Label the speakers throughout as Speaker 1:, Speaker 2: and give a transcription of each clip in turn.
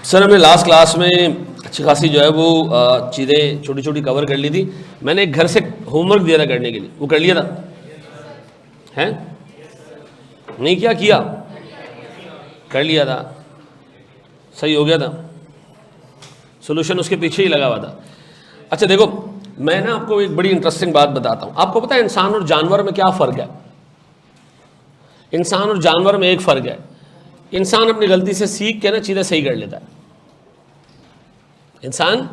Speaker 1: Sir हमने last class में अच्छी खासी जो है वो चीज़ें छोटी छोटी कवर कर ली थी। मैंने एक घर से होमवर्क दिया था करने के लिए, वो कर लिया था? हैं? नहीं किया? किया? कर लिया था, सही हो गया था, सोल्यूशन उसके पीछे ही लगा हुआ था। अच्छा देखो, मैं ना आपको एक बड़ी इंटरेस्टिंग बात बताता हूँ। आपको पता है इंसान और जानवर में क्या फ़र्क है? इंसान और जानवर में एक फ़र्क है, इंसान अपनी गलती से सीख के ना चीज़ें सही कर लेता है। इंसान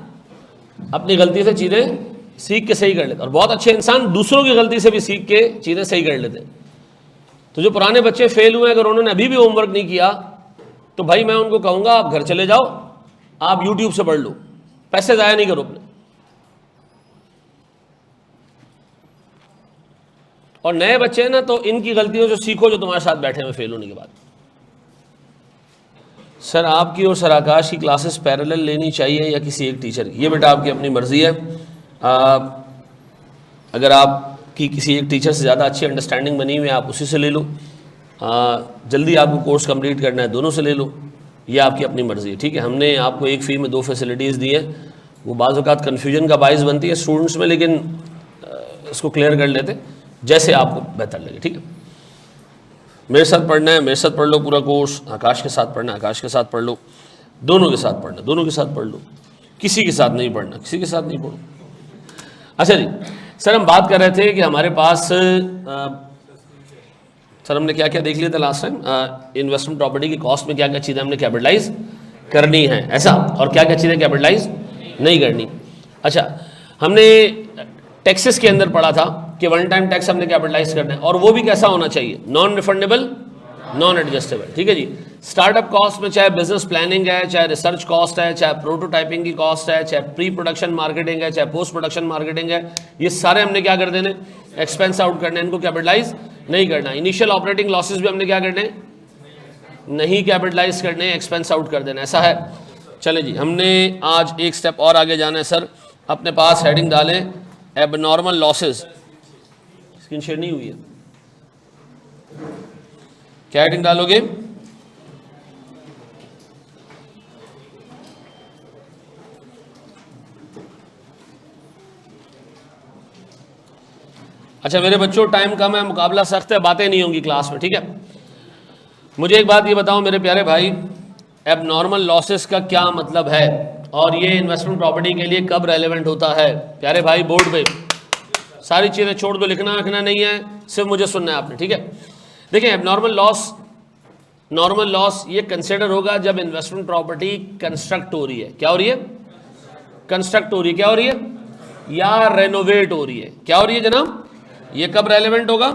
Speaker 1: अपनी गलती से चीज़ें सीख के सही कर लेता है, और बहुत अच्छे इंसान दूसरों की गलती से भी सीख के चीज़ें सही कर लेते हैं। तो जो पुराने बच्चे फेल हुए, अगर उन्होंने अभी भी होमवर्क नहीं किया तो भाई मैं उनको कहूँगा आप घर चले जाओ, आप यूट्यूब से पढ़ लो, पैसे ज़ाया नहीं करो अपने। और नए बच्चे हैं ना, तो इनकी गलतियों से सीखो जो तुम्हारे साथ बैठे हुए फेल होने के बाद। सर आपकी और सर आकाश की क्लासेस पैरेलल लेनी चाहिए या किसी एक टीचर की? ये बेटा आपकी अपनी मर्ज़ी है। अगर आपकी किसी एक टीचर से ज़्यादा अच्छी अंडरस्टैंडिंग बनी हुई है, आप उसी से ले लो। जल्दी आपको कोर्स कंप्लीट करना है, दोनों से ले लो, ये आपकी अपनी मर्ज़ी है। ठीक है, हमने आपको एक फ़ी में 2 फैसिलिटीज़ दी हैं, वो बाज़ औक़ात कन्फ्यूजन का बाइस बनती है स्टूडेंट्स में, लेकिन इसको क्लियर कर लेते जैसे आपको बेहतर लगे। ठीक है, मेरे साथ पढ़ना है मेरे साथ पढ़ लो पूरा कोर्स, आकाश के साथ पढ़ना है आकाश के साथ पढ़ लो, दोनों के साथ पढ़ना दोनों के साथ पढ़ लो, किसी के साथ नहीं पढ़ना किसी के साथ नहीं पढ़ो। अच्छा जी, सर हम बात कर रहे थे कि हमारे पास सर हमने क्या क्या देख लिया था लास्ट टाइम? इन्वेस्टमेंट प्रॉपर्टी की कॉस्ट में क्या क्या चीज़ें हमने कैपिटलाइज करनी है, ऐसा, और क्या क्या चीज़ें कैपिटलाइज नहीं करनी। अच्छा, हमने टैक्सेस के अंदर पढ़ा था कि वन टाइम टैक्स हमने कैपिटलाइज करना है, और वो भी कैसा होना चाहिए? Non refundable, non adjustable. ठीक है जी। स्टार्टअप कॉस्ट में चाहे बिजनेस प्लानिंग है, चाहे रिसर्च कॉस्ट है, चाहे प्रोटोटाइपिंग की कॉस्ट है, चाहे प्री प्रोडक्शन मार्केटिंग है, चाहे पोस्ट प्रोडक्शन मार्केटिंग है, ये सारे हमने क्या कर देने? एक्सपेंस आउट करने, इनको कैपिटलाइज नहीं करना। इनिशियल ऑपरेटिंग लॉसेज भी हमने क्या करने? नहीं कैपिटलाइज करने, एक्सपेंस आउट कर देना, ऐसा है। चले जी, हमने आज एक स्टेप और आगे जाना है। सर अपने पास हेडिंग डालें एबनॉर्मल लॉसेज, स्क्रीन शेयर नहीं हुई है, क्या हेडिंग डालोगे? अच्छा मेरे बच्चों, टाइम कम है, मुकाबला सख्त है, बातें नहीं होंगी क्लास में। ठीक है, मुझे एक बात ये बताओ मेरे प्यारे भाई, एबनॉर्मल लॉसेस का क्या मतलब है, और ये इन्वेस्टमेंट प्रॉपर्टी के लिए कब रेलेवेंट होता है? प्यारे भाई बोर्ड पे सारी चीज़ें छोड़ दो, लिखना लिखना नहीं है, सिर्फ मुझे सुनना है आपने। ठीक है, देखिए एबनॉर्मल लॉस, नॉर्मल लॉस ये कंसिडर होगा जब इन्वेस्टमेंट प्रॉपर्टी कंस्ट्रक्ट हो रही है। क्या हो रही है? कंस्ट्रक्ट हो रही है। क्या हो रही है? या रेनोवेट हो रही है। क्या हो रही है जनाब? ये कब रेलेवेंट होगा?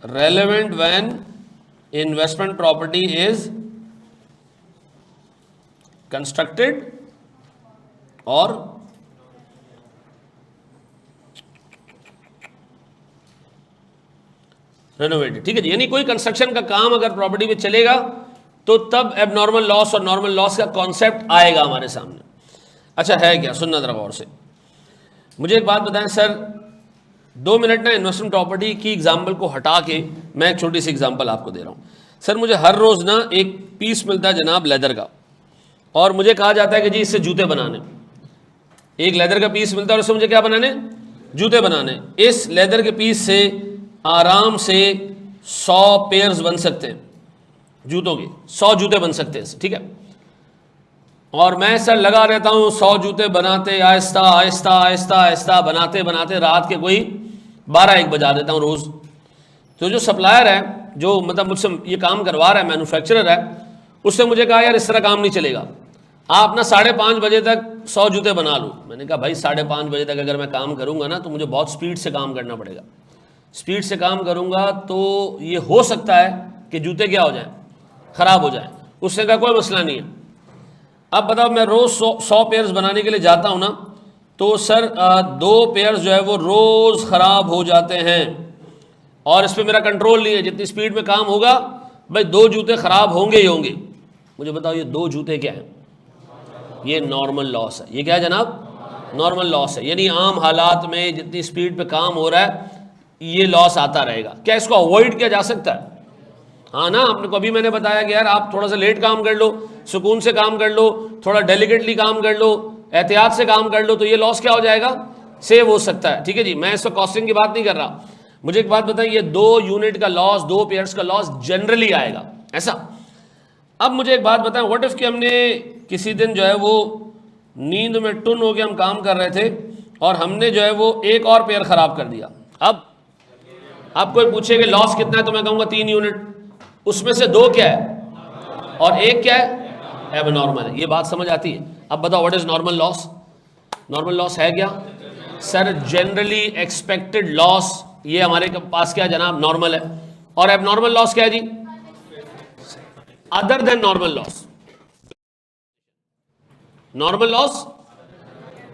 Speaker 1: Relevant when investment property is constructed और रेनोवेटेड। ठीक है जी, यानी कोई कंस्ट्रक्शन का काम अगर प्रॉपर्टी में चलेगा तो तब एबनॉर्मल लॉस और नॉर्मल लॉस का कॉन्सेप्ट आएगा हमारे सामने। अच्छा है क्या? सुनना जरा गौर से। मुझे एक बात बताएं सर, 2 मिनट ना इन्वेस्टमेंट प्रॉपर्टी की एग्जाम्पल को हटा के मैं एक छोटी सी एग्जाम्पल आपको दे रहा हूँ। सर मुझे हर रोज़ ना एक पीस मिलता है जनाब लेदर का, और मुझे कहा जाता है कि जी इससे जूते बनाने। एक लेदर का पीस मिलता है और उससे मुझे क्या बनाने? जूते बनाने। इस लेदर के पीस से आराम से 100 पेयर्स बन सकते हैं जूतों के, 100 जूते बन सकते हैं। ठीक है, और मैं सर लगा रहता हूँ 100 जूते बनाते, आहिस्ता आहिस्ता आहिस्ता आहिस्ता बनाते बनाते रात के कोई 12-1 बजा देता हूँ रोज़। तो जो सप्लायर है, जो मतलब मुझसे ये काम करवा रहा है, मैन्युफैक्चरर है, उससे मुझे कहा यार इस तरह काम नहीं चलेगा, आप ना 5:30 बजे तक 100 जूते बना लो। मैंने कहा भाई 5:30 बजे तक अगर मैं काम करूँगा ना तो मुझे बहुत स्पीड से काम करना पड़ेगा, स्पीड से काम करूँगा तो ये हो सकता है कि जूते क्या हो जाएं? ख़राब हो जाएं। उसने कहा कोई मसला नहीं है। अब बताओ मैं रोज़ 100 पेयर्स बनाने के लिए जाता हूँ ना, तो सर 2 पेयर्स जो है वो रोज़ ख़राब हो जाते हैं, और इस पर मेरा कंट्रोल नहीं है। जितनी स्पीड में काम होगा भाई 2 जूते ख़राब होंगे ही होंगे। मुझे बताओ ये 2 जूते क्या हैं? ये नॉर्मल लॉस है। ये क्या है जनाब? नॉर्मल लॉस है। यानी आम हालात में जितनी स्पीड पे काम हो रहा है ये लॉस आता रहेगा। क्या इसको अवॉइड किया जा सकता है? हाँ ना, आपने को अभी मैंने बताया कि यार आप थोड़ा सा लेट काम कर लो, सुकून से काम कर लो, थोड़ा डेलिकेटली काम कर लो, एहतियात से काम कर लो, तो ये लॉस क्या हो जाएगा, सेव हो सकता है। ठीक है जी, मैं इस पर कॉस्टिंग की बात नहीं कर रहा। मुझे एक बात बताइए, ये 2 यूनिट का लॉस, 2 पेयर्स का लॉस जनरली आएगा ऐसा। अब मुझे एक बात बताएं, व्हाट इफ कि हमने किसी दिन जो है वो नींद में टुन हो के हम काम कर रहे थे और हमने जो है वो एक और पेयर खराब कर दिया। अब आप कोई पूछे कि लॉस कितना है, तो मैं कहूँगा 3 यूनिट, उसमें से 2 क्या है और 1 क्या है, एबनॉर्मल है। ये बात समझ आती है? अब बताओ what is normal loss? Normal loss है क्या सर? जनरली एक्सपेक्टेड लॉस, ये हमारे पास क्या है जनाब, नॉर्मल है। और एबनॉर्मल लॉस क्या है जी? Other than normal loss. Normal loss,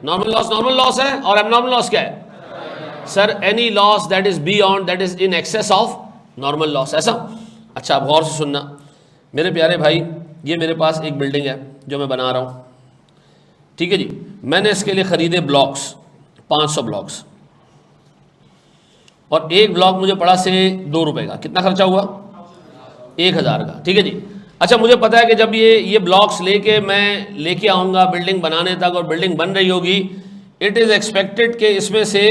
Speaker 1: normal loss normal loss है, और एबनॉर्मल लॉस क्या है sir? Any loss that is beyond, that is in excess of normal loss, ऐसा। अच्छा, अब गौर से सुनना मेरे प्यारे भाई, ये मेरे पास एक बिल्डिंग है जो मैं बना रहा हूँ, ठीक है जी। मैंने इसके लिए ख़रीदे ब्लॉक्स, 500 ब्लॉक्स, और एक ब्लॉक मुझे पड़ा से 2 रुपए का। कितना खर्चा हुआ? 1000 का, ठीक है जी। अच्छा, मुझे पता है कि जब ये ब्लॉक्स लेके मैं लेके आऊँगा बिल्डिंग बनाने तक, और बिल्डिंग बन रही होगी, इट इज़ एक्सपेक्टेड कि इसमें से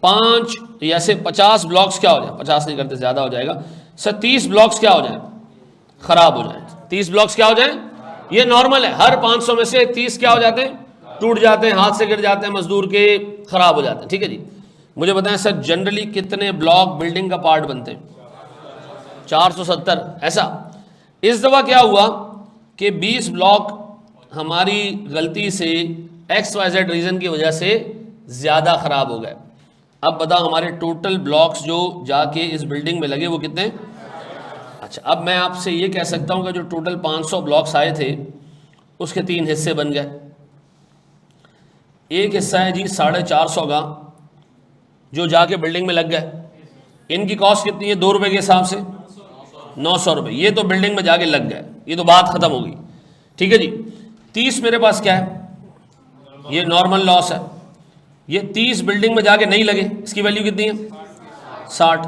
Speaker 1: 5 या से 50 ब्लॉक्स क्या हो जाए, 50 नहीं करते, ज़्यादा हो जाएगा सर, 30 ब्लॉक्स क्या हो जाए, ख़राब हो जाए। 30 ब्लॉक्स क्या हो जाए, ये नॉर्मल है। हर 500 में से 30 क्या हो जाते हैं, टूट जाते हैं, हाथ से गिर जाते हैं, मजदूर के ख़राब हो जाते हैं, ठीक है जी। मुझे बताएं सर, जनरली कितने ब्लॉक बिल्डिंग का पार्ट बनते हैं? 470, ऐसा। इस दफ़ा क्या हुआ कि 20 ब्लॉक हमारी गलती से XYZ रीज़न की वजह से ज़्यादा ख़राब हो गए। अब बताओ हमारे टोटल ब्लॉक्स जो जाके इस बिल्डिंग में लगे वो कितने? अच्छा, अब मैं आपसे ये कह सकता हूँ कि जो टोटल 500 ब्लॉक्स आए थे उसके 3 हिस्से बन गए। एक हिस्सा है जी 450 का, जो जाके बिल्डिंग में लग गए। इनकी कॉस्ट कितनी है 2 रुपये के हिसाब से? 900 रुपये। ये तो बिल्डिंग में जाके लग गए, ये तो बात ख़त्म होगी, ठीक है जी। 30 मेरे पास क्या है, ये नॉर्मल लॉस है। ये 30 बिल्डिंग में जाके नहीं लगे, इसकी वैल्यू कितनी है? 60।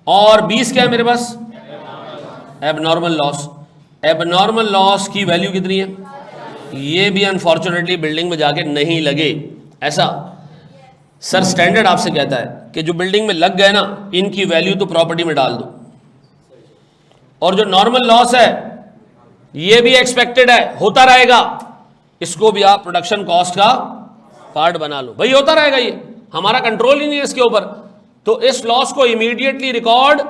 Speaker 1: और 20 क्या है मेरे पास? Abnormal loss. एबनॉर्मल लॉस की वैल्यू कितनी है? ये भी अनफॉर्चुनेटली बिल्डिंग में जाके नहीं लगे, ऐसा। सर स्टैंडर्ड आपसे कहता है कि जो बिल्डिंग में लग गए ना, इनकी वैल्यू तो प्रॉपर्टी में डाल दो। और जो नॉर्मल लॉस है ये भी एक्सपेक्टेड है, होता रहेगा, इसको भी आप प्रोडक्शन कॉस्ट का पार्ट बना लो। भाई होता रहेगा, ये हमारा कंट्रोल ही नहीं है इसके ऊपर। तो इस लॉस को इमीडिएटली रिकॉर्ड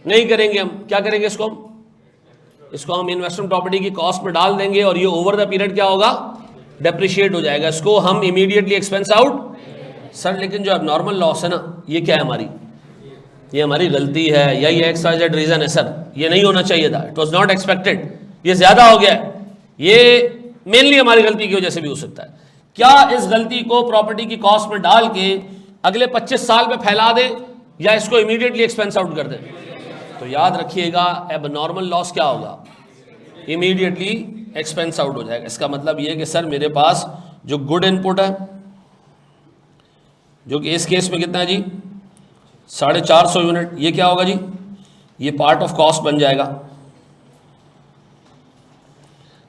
Speaker 1: नहीं करेंगे हम। क्या करेंगे? इसको हम इन्वेस्टमेंट प्रॉपर्टी की कॉस्ट में डाल देंगे, और ये ओवर द पीरियड क्या होगा, डेप्रिशिएट हो जाएगा। इसको हम इमीडिएटली एक्सपेंस आउट। सर लेकिन जो एबनॉर्मल लॉस है ना, ये क्या है हमारी? ये हमारी गलती है, या ये XYZ रीज़न है सर, ये नहीं होना चाहिए था, इट वॉज नॉट एक्सपेक्टेड, ये ज़्यादा हो गया है, ये मेनली हमारी गलती की वजह से भी हो सकता है। क्या इस गलती को प्रॉपर्टी की कॉस्ट में डाल के अगले 25 साल में फैला दें, या इसको इमीडिएटली एक्सपेंस आउट कर दें? तो याद रखिएगा, एबनॉर्मल लॉस क्या होगा, इमीडिएटली एक्सपेंस आउट हो जाएगा। इसका मतलब ये है कि सर मेरे पास जो गुड इनपुट है, जो कि इस केस में कितना है जी 450 यूनिट, ये क्या होगा जी, ये पार्ट ऑफ कॉस्ट बन जाएगा।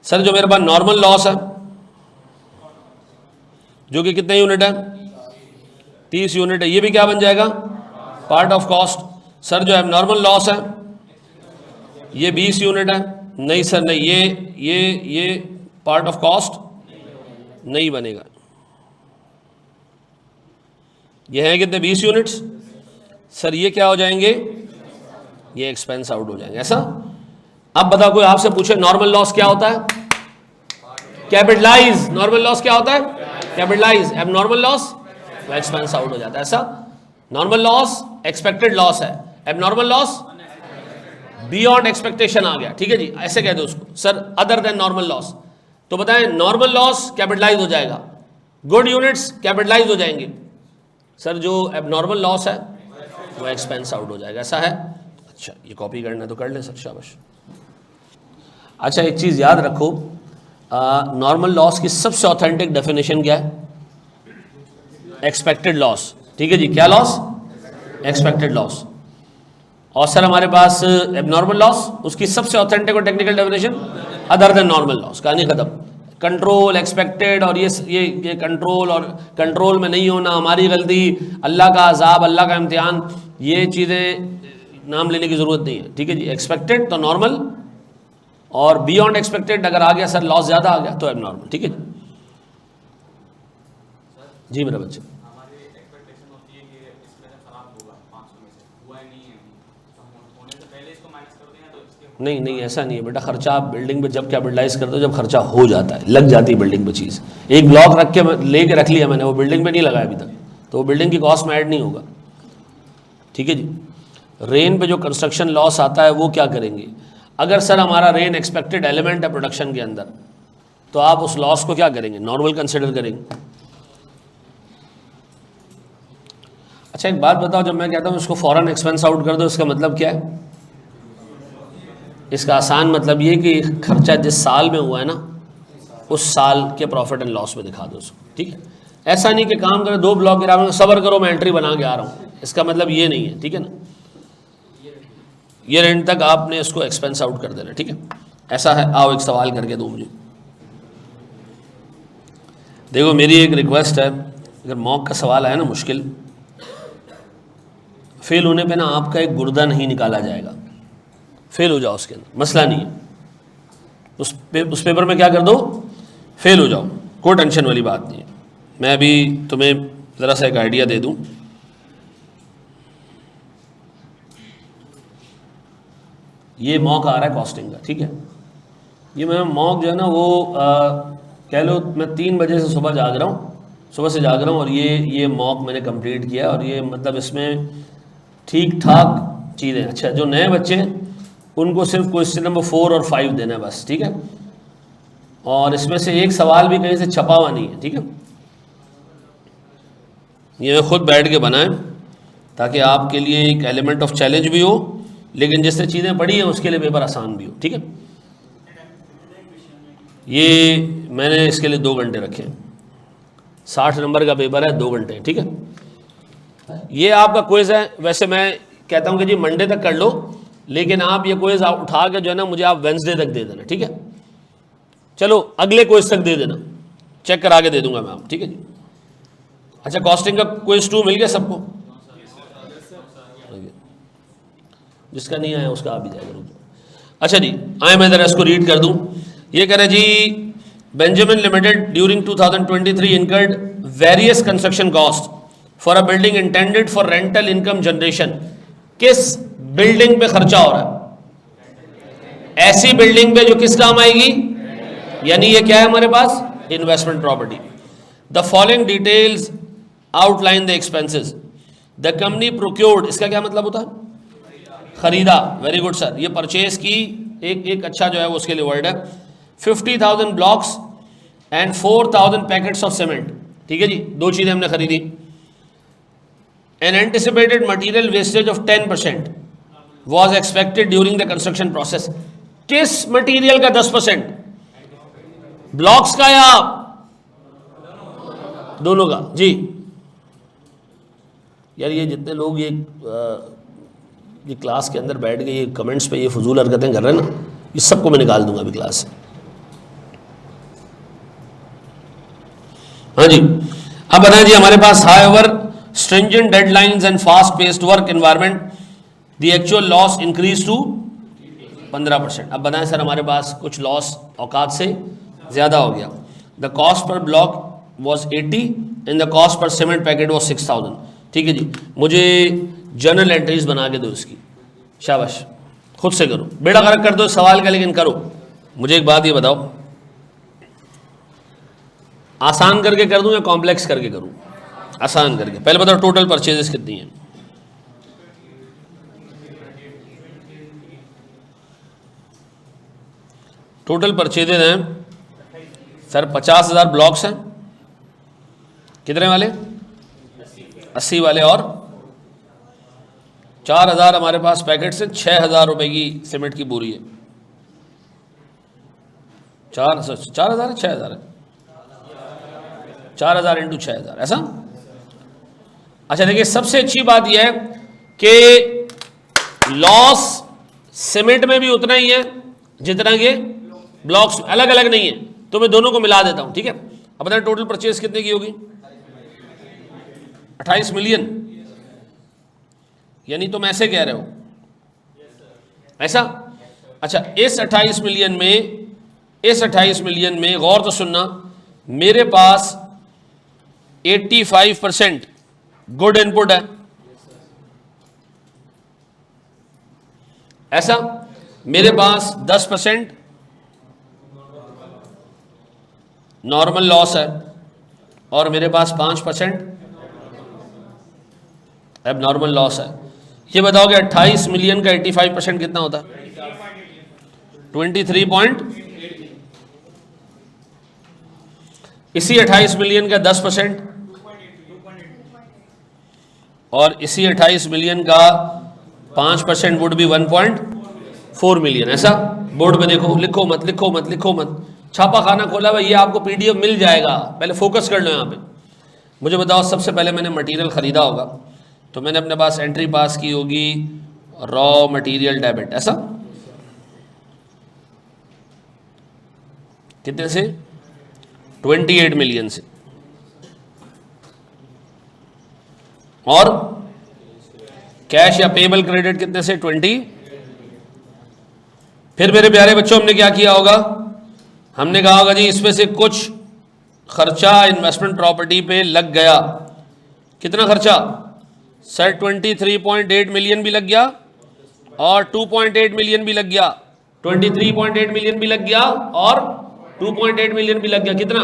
Speaker 1: सर जो मेरे पास नॉर्मल लॉस है, जो कि कितने यूनिट है, 30 यूनिट है, ये भी क्या बन जाएगा, पार्ट ऑफ कॉस्ट। सर जो एबनॉर्मल लॉस है, ये 20 यूनिट है, नहीं सर नहीं, ये पार्ट ऑफ कॉस्ट नहीं बनेगा। ये है कितने, 20 यूनिट्स। सर ये क्या हो जाएंगे, ये एक्सपेंस आउट हो जाएंगे, ऐसा। अब बताओ, कोई आपसे पूछे नॉर्मल लॉस क्या होता है? कैपिटलाइज। नॉर्मल लॉस क्या होता है? Capitalize. Abnormal loss expense out हो जाता है, ऐसा। नॉर्मल लॉस एक्सपेक्टेड लॉस है, एबनॉर्मल लॉस बियॉन्ड एक्सपेक्टेशन आ गया, ठीक है जी, ऐसे कह दो उसको। Sir other than normal loss, तो बताएं नॉर्मल लॉस कैपिटलाइज हो जाएगा, गुड यूनिट्स कैपिटलाइज हो जाएंगे, सर जो एबनॉर्मल लॉस है वो एक्सपेंस आउट हो जाएगा, ऐसा है। अच्छा ये कॉपी करना है तो कर ले सर, शाबाश। अच्छा एक चीज़ याद रखो, नॉर्मल लॉस की सबसे ऑथेंटिक डेफिनेशन क्या है? एक्सपेक्टेड लॉस, ठीक है जी। क्या लॉस? Expected loss. और सर हमारे पास एबनॉर्मल लॉस, उसकी सबसे ऑथेंटिक और technical definition other than normal loss, कहानी खत्म। कंट्रोल, एक्सपेक्टेड और ये कंट्रोल और कंट्रोल में नहीं होना, हमारी गलती, अल्लाह का अजाब, अल्लाह का इम्तिहान, ये चीज़ें नाम लेने की ज़रूरत नहीं है, ठीक है जी। एक्सपेक्टेड तो नॉर्मल, और बियॉन्ड एक्सपेक्टेड अगर आ गया सर लॉस ज़्यादा आ गया तो एबनॉर्मल, ठीक है जी मेरा बच्चे। नहीं नहीं, ऐसा नहीं है बेटा, खर्चा आप बिल्डिंग पे जब कैपिटलाइज करते हो, जब खर्चा हो जाता है, लग जाती है बिल्डिंग पे चीज़, एक ब्लॉक रख के लेके रख लिया मैंने, वो बिल्डिंग पे नहीं लगाया अभी तक, तो वो बिल्डिंग की कॉस्ट में ऐड नहीं होगा, ठीक है जी। रेन पे जो कंस्ट्रक्शन लॉस आता है वो क्या करेंगे, अगर सर हमारा रेन एक्सपेक्टेड एलिमेंट है प्रोडक्शन के अंदर, तो आप उस लॉस को क्या करेंगे, नॉर्मल कंसिडर करेंगे। अच्छा एक बात बताओ, जब मैं कहता हूँ इसको फॉरेन एक्सपेंस आउट कर दो, इसका मतलब क्या है? इसका आसान मतलब ये कि खर्चा जिस साल में हुआ है ना, उस साल के प्रॉफिट एंड लॉस में दिखा दो उसको, ठीक है। ऐसा नहीं कि काम करो 2 ब्लॉक गिरा, सब्र करो मैं एंट्री बना के आ रहा हूँ, इसका मतलब ये नहीं है, ठीक है ना। ये रेंट तक आपने इसको एक्सपेंस आउट कर देना, ठीक है। ऐसा है, आओ एक सवाल करके दो मुझे। देखो मेरी एक रिक्वेस्ट है, अगर मॉक का सवाल आया ना मुश्किल, फेल होने पे ना आपका एक गुर्दा नहीं निकाला जाएगा, फेल हो जाओ उसके अंदर, मसला नहीं है, उस पेपर में क्या कर दो, फेल हो जाओ, कोई टेंशन वाली बात नहीं है। मैं अभी तुम्हें ज़रा सा एक आइडिया दे दूं। ये मॉक आ रहा है कॉस्टिंग का, ठीक है। ये मैं मॉक जो है ना वो कह लो मैं 3 बजे से सुबह जाग रहा हूँ, सुबह से जाग रहा हूँ, और ये मॉक मैंने कंप्लीट किया, और ये मतलब इसमें ठीक ठाक चीज़ें। अच्छा जो नए बच्चे हैं उनको सिर्फ क्वेश्चन नंबर 4 और 5 देना है बस, ठीक है। और इसमें से एक सवाल भी कहीं से छपा हुआ नहीं है, ठीक है। ये खुद बैठ के बनाएं ताकि आपके लिए एक एलिमेंट ऑफ चैलेंज भी हो, लेकिन जिससे चीज़ें पढ़ी हैं उसके लिए पेपर आसान भी हो, ठीक है। ये मैंने इसके लिए 2 घंटे रखे हैं, 60 नंबर का पेपर है, 2 घंटे, ठीक है। ये आपका क्विज़ है, वैसे मैं कहता हूँ कि जी मंडे तक कर लो, लेकिन आप ये क्विज़ उठा के जो है ना मुझे आप वेंसडे तक दे देना, ठीक है। चलो अगले क्विज़ तक दे देना, चेक करा के दे दूंगा मैं आप, ठीक है जी। अच्छा कॉस्टिंग का क्विज़ 2 मिल गया सबको? जिसका नहीं आया उसका आ भी जाएगा। अच्छा जी आए मैं ज़रा इसको रीड कर दूं। ये कह रहे जी, Benjamin limited during 2023 incurred various construction cost for a building intended for rental income generation. किस बिल्डिंग पे खर्चा हो रहा है? ऐसी बिल्डिंग पे जो किस काम आएगी, यानी ये क्या है हमारे पास, investment property. The following details outline the expenses the company procured. इसका क्या मतलब होता है? खरीदा। वेरी गुड सर, ये परचेज की एक अच्छा जो है वो उसके लिए वर्ड है। 50,000 blocks and 4,000 packets of cement, ठीक है जी, 2 चीज़ें हमने खरीदी। An anticipated material wastage of 10% was expected during the construction process. किस मटीरियल का 10%? ब्लॉक्स का या दोनों का? जी यार ये जितने लोग ये क्लास के अंदर बैठ के ये कमेंट्स पे ये फजूल हरकतें कर रहे हैं ना, इस सबको मैं निकाल दूंगा अभी क्लास से। हाँ जी अब बताएं जी, हमारे पास however stringent deadlines and fast paced work environment the actual loss increase to 15%। अब बताएं सर हमारे पास कुछ लॉस औकात से ज़्यादा हो गया। The cost per block was 80 and the cost per cement packet was 6,000। ठीक है जी, मुझे जर्नल एंट्रीज बना के दो इसकी, शाबाश, खुद से करो, बेड़ा गर्क कर दो सवाल का, लेकिन करो। मुझे एक बात ये बताओ, आसान करके कर दूं या कॉम्प्लेक्स करके करूं? आसान करके। पहले बताओ टोटल परचेजेस कितनी हैं? टोटल परचेजेज हैं सर 50,000 ब्लॉक्स हैं, कितने वाले? 80 वाले, और 4,000 हमारे पास पैकेट से 6,000 रुपए की सीमेंट की बोरी है। 4,000 है 6,000 है? 4,000 इंटू 6,000 ऐसा। अच्छा देखिए, सबसे अच्छी बात यह है कि लॉस सीमेंट में भी उतना ही है जितना ये ब्लॉक्स, अलग अलग नहीं है, तो मैं दोनों को मिला देता हूं, ठीक है। अब बताएं टोटल परचेज कितने की होगी? 28 मिलियन, यानी तुम ऐसे कह रहे हो, ऐसा? अच्छा, इस 28 मिलियन में गौर तो सुनना, मेरे पास 85% गुड इनपुट है, ऐसा? मेरे पास 10% नॉर्मल लॉस है और मेरे पास 5% अब नॉर्मल लॉस है। ये बताओ कि 28 मिलियन का 85% कितना होता है? 23 इसी 28 मिलियन का 10% और इसी 28 मिलियन का 5% वुड भी 1.4 मिलियन, ऐसा? बोर्ड पे देखो, लिखो मत, लिखो मत, लिखो मत, छापा खाना खोला हुआ, ये आपको पीडीएफ मिल जाएगा, पहले फोकस कर लो यहाँ पे। मुझे बताओ, सबसे पहले मैंने मटेरियल खरीदा होगा तो मैंने अपने पास एंट्री पास की होगी रॉ मटेरियल डेबिट, ऐसा? कितने से? 28 मिलियन से। और कैश या पेबल क्रेडिट कितने से? 20। फिर मेरे प्यारे बच्चों हमने क्या किया होगा? हमने कहा होगा जी इसमें से कुछ खर्चा इन्वेस्टमेंट प्रॉपर्टी पे लग गया। कितना खर्चा? सर 23.8 मिलियन भी लग गया और 2.8 मिलियन भी लग गया। 23.8 मिलियन भी लग गया और 2.8 मिलियन भी लग गया। कितना?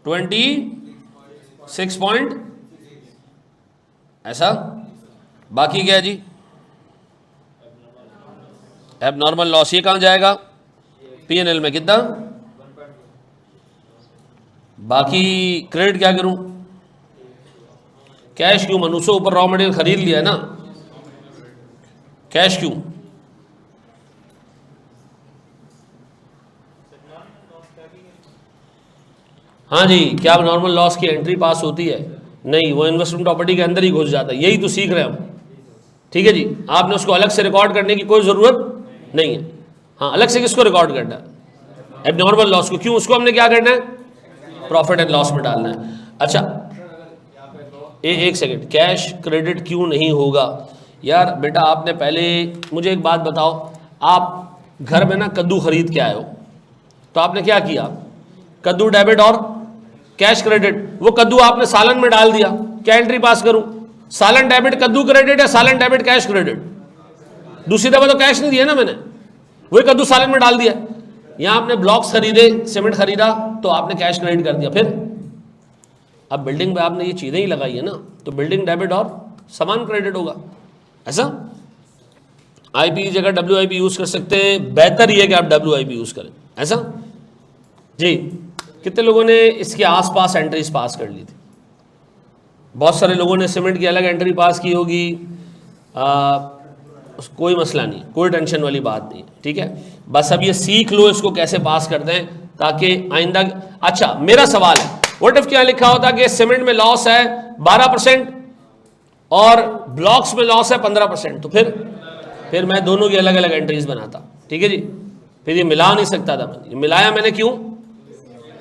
Speaker 1: 26 पॉइंट, ऐसा? बाकी क्या है जी? एब नॉर्मल लॉस। ये कहां जाएगा? पीएनएल में। कितना? बाकी क्रेडिट क्या करूं? कैश क्यों? मनुष्य ऊपर रॉ मटेरियल खरीद लिया है ना, कैश क्यों? हाँ जी, क्या नॉर्मल लॉस की एंट्री पास होती है? नहीं, वो इन्वेस्टमेंट प्रॉपर्टी के अंदर ही घुस जाता है। यही तो सीख रहे हम, ठीक है जी। आपने उसको अलग से रिकॉर्ड करने की कोई ज़रूरत नहीं है। हाँ, अलग से किसको रिकॉर्ड करना है? एबनॉर्मल लॉस को। क्यों? उसको हमने क्या करना है? प्रॉफिट एंड लॉस में डालना है। अच्छा, एक सेकंड, कैश क्रेडिट क्यों नहीं होगा? यार बेटा, आपने पहले मुझे एक बात बताओ, आप घर में ना कद्दू खरीद के आए हो, तो आपने क्या किया? कद्दू डेबिट और कैश क्रेडिट, वो कद्दू आपने सालन में डाल दिया। क्या एंट्री पास करूं? सालन डेबिट कद्दू क्रेडिट या सालन डेबिट कैश क्रेडिट? दूसरी दफा तो कैश नहीं दिया ना मैंने, वही कद्दू सालन में डाल दिया। यहां आपने ब्लॉक्स खरीदे, सीमेंट खरीदा, तो आपने कैश क्रेडिट कर दिया। फिर अब बिल्डिंग में आपने ये चीजें ही लगाई है ना, तो बिल्डिंग डेबिट और सामान क्रेडिट होगा, ऐसा? आईपी की जगह डब्ल्यूआईपी यूज कर सकते हैं, बेहतर ये कि आप डब्ल्यूआईपी यूज करें, ऐसा जी। कितने लोगों ने इसके आसपास एंट्रीज पास कर ली थी? बहुत सारे लोगों ने सीमेंट की अलग एंट्री पास की होगी। कोई मसला नहीं, कोई टेंशन वाली बात नहीं, ठीक है। बस अब ये सीख लो इसको कैसे पास करते हैं, ताकि आइंदा। अच्छा, मेरा सवाल है, व्हाट इफ क्या लिखा होता कि सीमेंट में लॉस है 12% और ब्लॉक्स में लॉस है 15%, तो फिर मैं दोनों की अलग अलग एंट्रीज बनाता, ठीक है जी। फिर ये मिला नहीं सकता था मैं, ये मिलाया मैंने क्यों?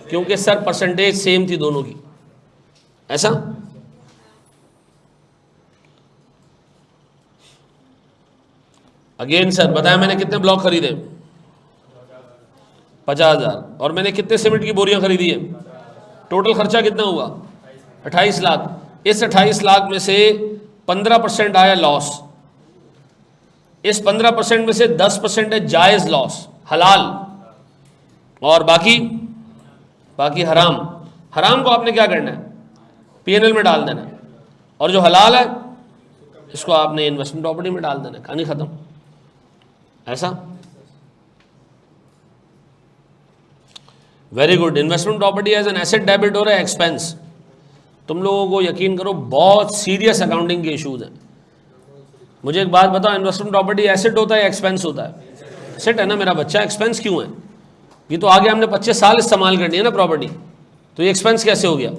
Speaker 1: क्योंकि सर परसेंटेज सेम थी दोनों की, ऐसा? अगेन सर बताया मैंने कितने ब्लॉक खरीदे? 50,000। और मैंने कितने सीमेंट की बोरियां खरीदी है? टोटल खर्चा कितना हुआ? 28 लाख। इस 28 लाख में से 15% आया लॉस। इस 15% में से 10% है जायज लॉस, हलाल, और बाकी हराम। हराम को आपने क्या करना है? पीएनएल में डाल देना है, और जो हलाल है इसको आपने इन्वेस्टमेंट प्रॉपर्टी में डाल देना है। कहानी खत्म, ऐसा? Very good. Investment property as an asset debit हो रहा है एक्सपेंस। तुम लोगों को यकीन करो बहुत सीरियस अकाउंटिंग के इश्यूज हैं। मुझे एक बात बताओ, इन्वेस्टमेंट प्रॉपर्टी एसेट होता है या एक्सपेंस होता है? एसेट है ना मेरा बच्चा, एक्सपेंस क्यों है? ये तो आगे हमने 25 साल इस्तेमाल करनी है ना प्रॉपर्टी, तो ये एक्सपेंस कैसे हो गया?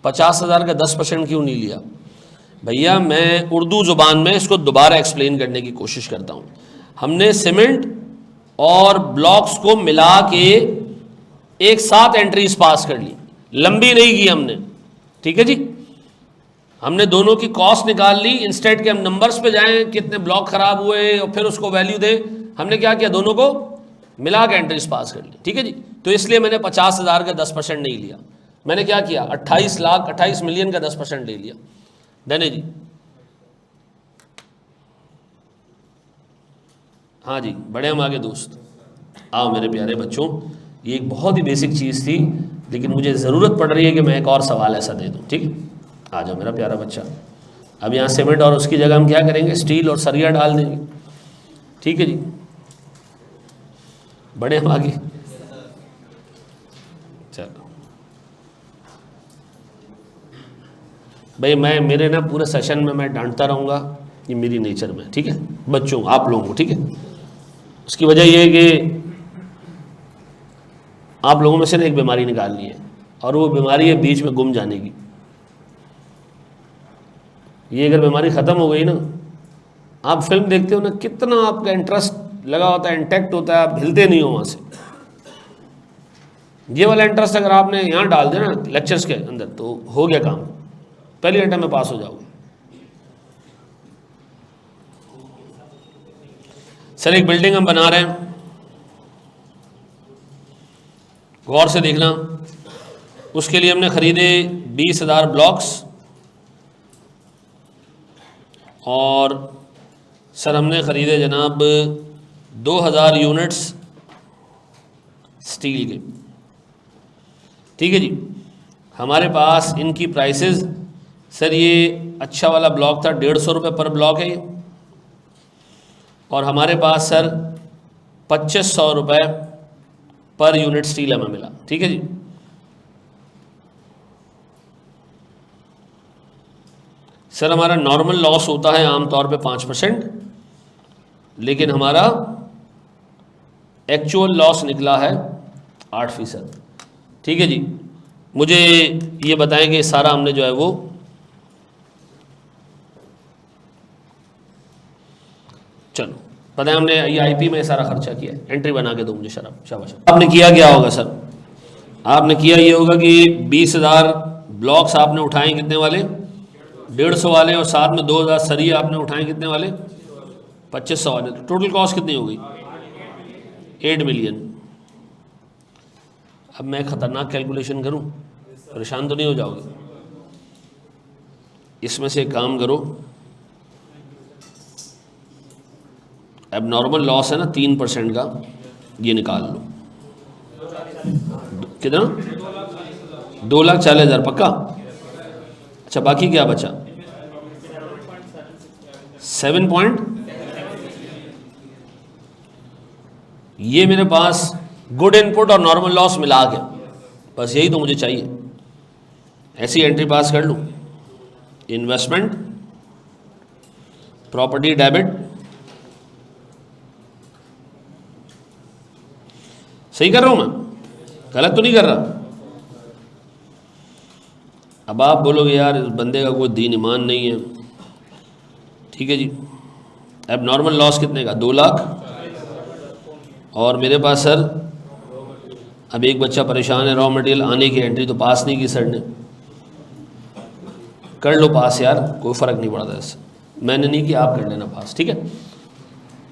Speaker 1: 50,000 का 10% क्यों नहीं लिया? भैया मैं उर्दू ज़ुबान में इसको दोबारा एक्सप्लेन करने की कोशिश करता हूँ। हमने सीमेंट और ब्लॉक्स को मिला के एक साथ एंट्रीज पास कर ली, लंबी नहीं की हमने, ठीक है जी। हमने दोनों की कॉस्ट निकाल ली, इंस्टेड के हम नंबर्स पे जाएं कितने ब्लॉक खराब हुए और फिर उसको वैल्यू दें, हमने क्या किया, दोनों को मिला के एंट्रीज पास कर ली, ठीक है जी। तो इसलिए मैंने 50,000 का 10% नहीं लिया, मैंने क्या किया 28 मिलियन का 10% ले लिया। डने जी, हाँ जी, बड़े हम आगे दोस्त। आओ मेरे प्यारे बच्चों, ये एक बहुत ही बेसिक चीज़ थी, लेकिन मुझे ज़रूरत पड़ रही है कि मैं एक और सवाल ऐसा दे दूँ, ठीक है। आ जाओ मेरा प्यारा बच्चा। अब यहाँ सीमेंट और उसकी जगह हम क्या करेंगे, स्टील और सरिया डाल देंगे, ठीक है जी। बड़े हम आगे, चलो भाई, मैं मेरे ना पूरे सेशन में मैं डांटता रहूँगा, ये मेरी नेचर में, ठीक है बच्चों, आप लोगों को, ठीक है। उसकी वजह ये है कि आप लोगों में से ना एक बीमारी निकालनी है, और वो बीमारी है बीच में गुम जाने की। ये अगर बीमारी ख़त्म हो गई ना, आप फिल्म देखते हो ना, कितना आपका इंटरेस्ट लगा होता है, इंटैक्ट होता है, आप हिलते नहीं हो वहाँ से। ये वाला इंटरेस्ट अगर आपने यहाँ डाल दिया ना लेक्चर्स के अंदर, तो हो गया काम, पहले अटेम्प्ट में पास हो जाओगे। सर एक बिल्डिंग हम बना रहे हैं, गौर से देखना। उसके लिए हमने ख़रीदे 20,000 ब्लॉक्स, और सर हमने ख़रीदे जनाब 2,000 यूनिट्स स्टील के, ठीक है जी। हमारे पास इनकी प्राइसेस, सर ये अच्छा वाला ब्लॉक था 150 रुपये पर ब्लॉक है ये, और हमारे पास सर 2500 रुपये पर यूनिट स्टील हमें मिला, ठीक है जी। सर हमारा नॉर्मल लॉस होता है आमतौर पे 5%, लेकिन हमारा एक्चुअल लॉस निकला है 8%, ठीक है जी। मुझे ये बताएं कि सारा हमने जो है वो चलो पता है, हमने ये आईपी में सारा खर्चा किया है। एंट्री बना के दो मुझे शराब, शाबाश। आपने किया क्या होगा सर, आपने किया ये होगा कि 20,000 ब्लॉक्स आपने उठाए कितने वाले, 150 वाले, और साथ में 2,000 सरिया आपने उठाए कितने वाले, 2500 वाले। टोटल कॉस्ट कितनी हो गई, 8 मिलियन। अब मैं ख़तरनाक कैलकुलेशन करूं, परेशान तो नहीं हो जाओगे। इसमें से एक काम करो, अब नॉर्मल लॉस है ना 3% का, ये निकाल लो। कितना, 2,40,000 पक्का। अच्छा बाकी क्या बचा, 7 पॉइंट, ये मेरे पास गुड इनपुट और नॉर्मल लॉस मिला के, बस यही तो मुझे चाहिए। ऐसी एंट्री पास कर लूँ, इन्वेस्टमेंट, प्रॉपर्टी डेबिट, सही कर रहा हूँ मैं, गलत तो नहीं कर रहा। अब आप बोलोगे यार इस बंदे का कोई दीन ईमान नहीं है, ठीक है जी। अब नॉर्मल लॉस कितने का, 2 लाख, और मेरे पास सर अब एक बच्चा परेशान है, रॉ मटेरियल आने की एंट्री तो पास नहीं की सर ने। कर लो पास यार, कोई फ़र्क नहीं पड़ता इससे, मैंने नहीं किया, आप कर लेना पास, ठीक है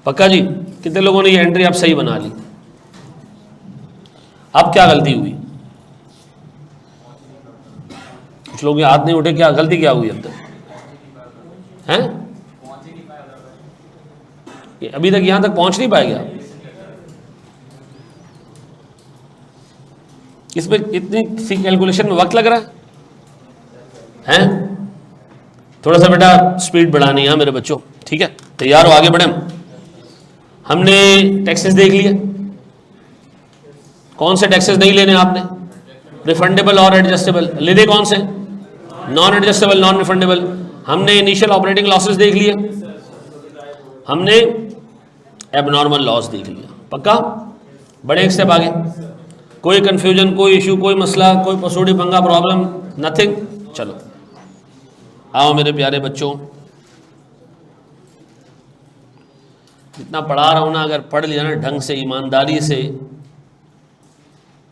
Speaker 1: पक्का जी। कितने लोगों ने ये एंट्री आप सही बना ली। अब क्या गलती हुई, कुछ लोग ये हाथ नहीं उठे, क्या गलती क्या हुई अब तक हैं, अभी तक यहां तक पहुंच नहीं पाए क्या, इसमें इतनी सी कैलकुलेशन में वक्त लग रहा है हैं? थोड़ा सा बेटा स्पीड बढ़ानी है मेरे बच्चों, ठीक है, तैयार हो, आगे बढ़े। हमने टैक्सेस देख लिए, कौन से टैक्सेस नहीं लेने आपने, रिफंडेबल और एडजस्टेबल। लेने कौन से, नॉन एडजस्टेबल, नॉन रिफंडेबल। हमने इनिशियल ऑपरेटिंग लॉसेस देख लिए, हमने एबनॉर्मल लॉस देख लिया, पक्का। बड़े एक स्टेप आगे, कोई कंफ्यूजन, कोई इशू, कोई मसला, कोई पसूड़ी पंगा प्रॉब्लम, नथिंग, चलो आओ मेरे प्यारे बच्चों, जितना पढ़ा रहा हूँ ना, अगर पढ़ लिया ना ढंग से, ईमानदारी से,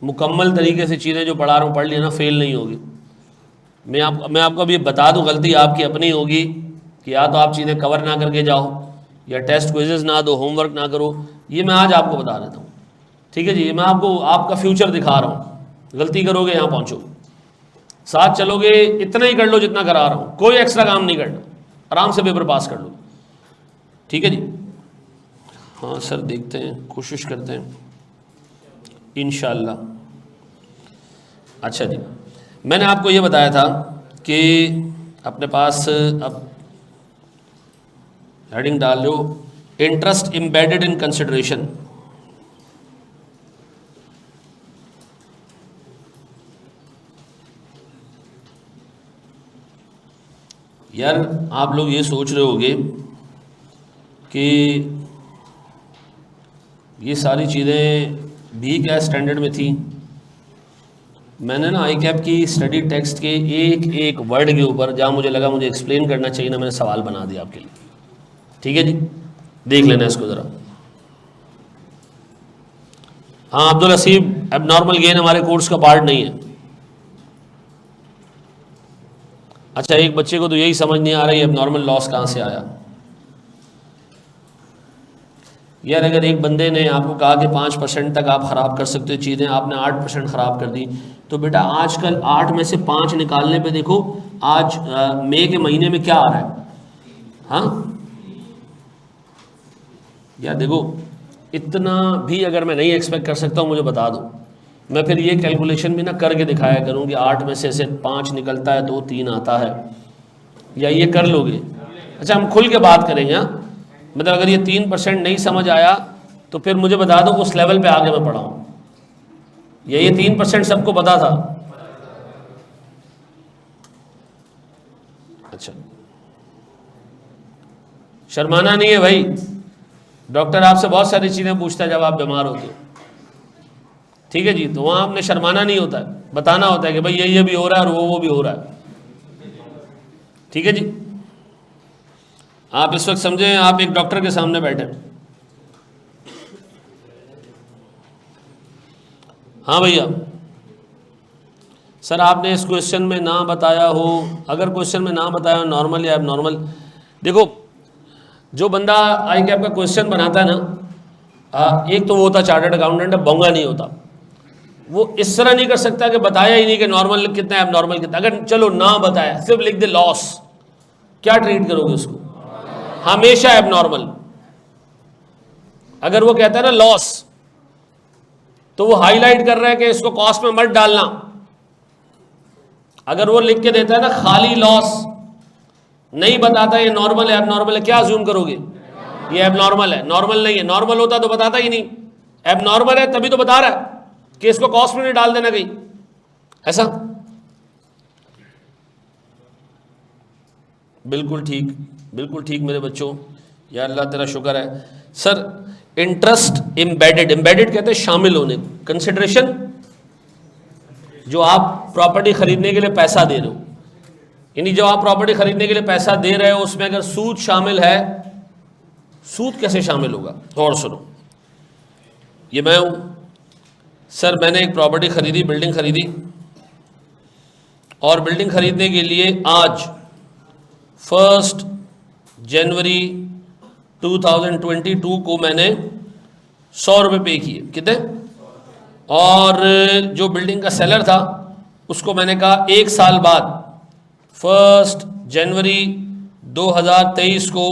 Speaker 1: मुकम्मल तरीके से चीज़ें जो पढ़ा रहा हूँ पढ़ लिया ना, फेल नहीं होगी। मैं आपको अभी बता दूँ, गलती आपकी अपनी होगी कि या तो आप चीज़ें कवर ना करके जाओ, या टेस्ट क्विजेज़ ना दो, होमवर्क ना करो। ये मैं आज आपको बता देता हूँ, ठीक है जी। मैं आपको आपका फ्यूचर दिखा रहा हूँ। गलती करोगे यहाँ पहुँचो, साथ चलोगे इतना ही कर लो जितना करा रहा हूँ, कोई एक्स्ट्रा काम नहीं करना, आराम से पेपर पास कर लो, ठीक है जी। हाँ सर, देखते हैं, कोशिश करते हैं इंशाअल्लाह। अच्छा जी, मैंने आपको ये बताया था कि अपने पास अब हेडिंग डाल लो, इंटरेस्ट एम्बेडेड इन कंसिडरेशन। यार आप लोग ये सोच रहे होंगे कि ये सारी चीज़ें भी क्या स्टैंडर्ड में थी। मैंने ना आई कैप की स्टडी टेक्स्ट के एक एक वर्ड के ऊपर, जहाँ मुझे लगा मुझे एक्सप्लेन करना चाहिए ना, मैंने सवाल बना दिया आपके लिए, ठीक है जी। देख लेना इसको ज़रा। हाँ अब्दुल हसीब, एबनॉर्मल गेन हमारे कोर्स का पार्ट नहीं है। अच्छा, एक बच्चे को तो यही समझ नहीं आ रहा है एबनॉर्मल लॉस कहाँ से आया। यार अगर एक बंदे ने आपको कहा कि 5% तक आप ख़राब कर सकते हो चीज़ें, आपने 8% ख़राब कर दी, तो बेटा आजकल 8 में से 5 निकालने पे देखो आज मई के महीने में क्या आ रहा है। हाँ यार देखो, इतना भी अगर मैं नहीं एक्सपेक्ट कर सकता हूँ, मुझे बता दो, मैं फिर ये कैलकुलेशन भी ना करके दिखाया करूँ कि 8 में से 5 निकलता है तो 3 आता है, या ये कर लोगे। अच्छा हम खुल के बात करेंगे, हाँ मतलब अगर ये 3% नहीं समझ आया तो फिर मुझे बता दो, उस लेवल पे आगे मैं पढ़ाऊँ, या ये 3% सबको पता था। अच्छा शर्माना नहीं है भाई, डॉक्टर आपसे बहुत सारी चीज़ें पूछता है जब आप बीमार होते हो, ठीक है जी। तो वहाँ आपने शर्माना नहीं होता है, बताना होता है कि भाई ये भी हो रहा है और वो भी हो रहा है, ठीक है जी। आप इस वक्त समझें आप एक डॉक्टर के सामने बैठे। हाँ भैया, सर आपने इस क्वेश्चन में ना बताया हो, अगर क्वेश्चन में ना बताया हो नॉर्मल या एबनॉर्मल, देखो जो बंदा आई कैप का क्वेश्चन बनाता है ना, एक तो वो होता चार्टर्ड अकाउंटेंट, बोंगा नहीं होता, वो इस तरह नहीं कर सकता कि बताया ही नहीं कि नॉर्मल कितना है एबनॉर्मल कितना। अगर चलो ना बताया, सिर्फ लिख दे लॉस, क्या ट्रीट करोगे उसको? हमेशा एबनॉर्मल। अगर वो कहता है ना लॉस, तो वो हाईलाइट कर रहा है कि इसको कॉस्ट में मत डालना। अगर वो लिख के देता है ना खाली लॉस, नहीं बताता ये नॉर्मल है एबनॉर्मल है, क्या अज्यूम करोगे? ये एबनॉर्मल है, नॉर्मल नहीं है। नॉर्मल होता तो बताता ही नहीं, एबनॉर्मल है तभी तो बता रहा है कि इसको कॉस्ट में नहीं डाल देना कहीं, ऐसा। बिल्कुल ठीक, बिल्कुल ठीक मेरे बच्चों, या अल्लाह तेरा शुक्र है। सर इंटरेस्ट एम्बेडेड, एम्बेडेड कहते हैं शामिल होने, कंसिडरेशन जो आप प्रॉपर्टी खरीदने के लिए पैसा दे रहे हो, यानी जो आप प्रॉपर्टी खरीदने के लिए पैसा दे रहे हो उसमें अगर सूद शामिल है, सूद कैसे शामिल होगा? और सुनो, ये मैं हूं सर, मैंने एक प्रॉपर्टी खरीदी, बिल्डिंग खरीदी, और बिल्डिंग खरीदने के लिए आज 1 जनवरी 2022 को मैंने 100 रुपये पे किए, कितने? और जो बिल्डिंग का सेलर था उसको मैंने कहा 1 साल बाद 1 जनवरी 2023 को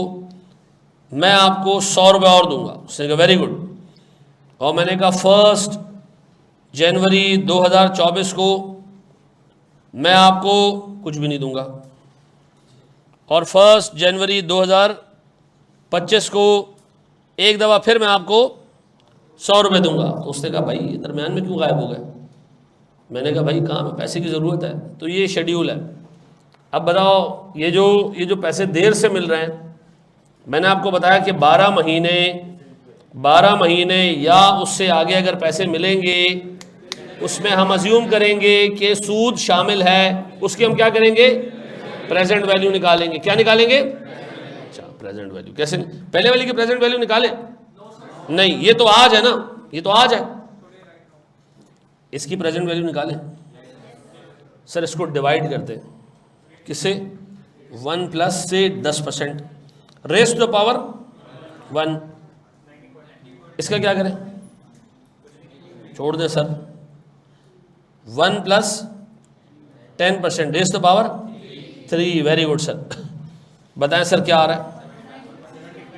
Speaker 1: मैं आपको 100 रुपये और दूंगा। उसने कहा वेरी गुड। और मैंने कहा 1 जनवरी 2024 को मैं आपको कुछ भी नहीं दूंगा, और 1 जनवरी 2025 को एक दफ़ा फिर मैं आपको 100 रुपये दूंगा। तो उसने कहा भाई ये दरमियान में क्यों गायब हो गए? मैंने कहा भाई काम है, पैसे की ज़रूरत है, तो ये शेड्यूल है। अब बताओ ये जो पैसे देर से मिल रहे हैं, मैंने आपको बताया कि 12 महीने या उससे आगे अगर पैसे मिलेंगे उसमें हम अज्यूम करेंगे कि सूद शामिल है, उसकी हम क्या करेंगे, प्रेजेंट वैल्यू निकालेंगे। क्या निकालेंगे? अच्छा, प्रेजेंट वैल्यू। कैसे? पहले वाली की प्रेजेंट वैल्यू निकालें? नहीं, ये तो आज है ना, ये तो आज है, इसकी प्रेजेंट वैल्यू निकालें। सर इसको डिवाइड करते हैं, किससे? 1 प्लस से 10%, रेज़ टू द पावर 1। इसका क्या करें? छोड़ दें sir, 1 plus 10% raise to the power 3। Very good sir. बताएं सर क्या आ रहा है?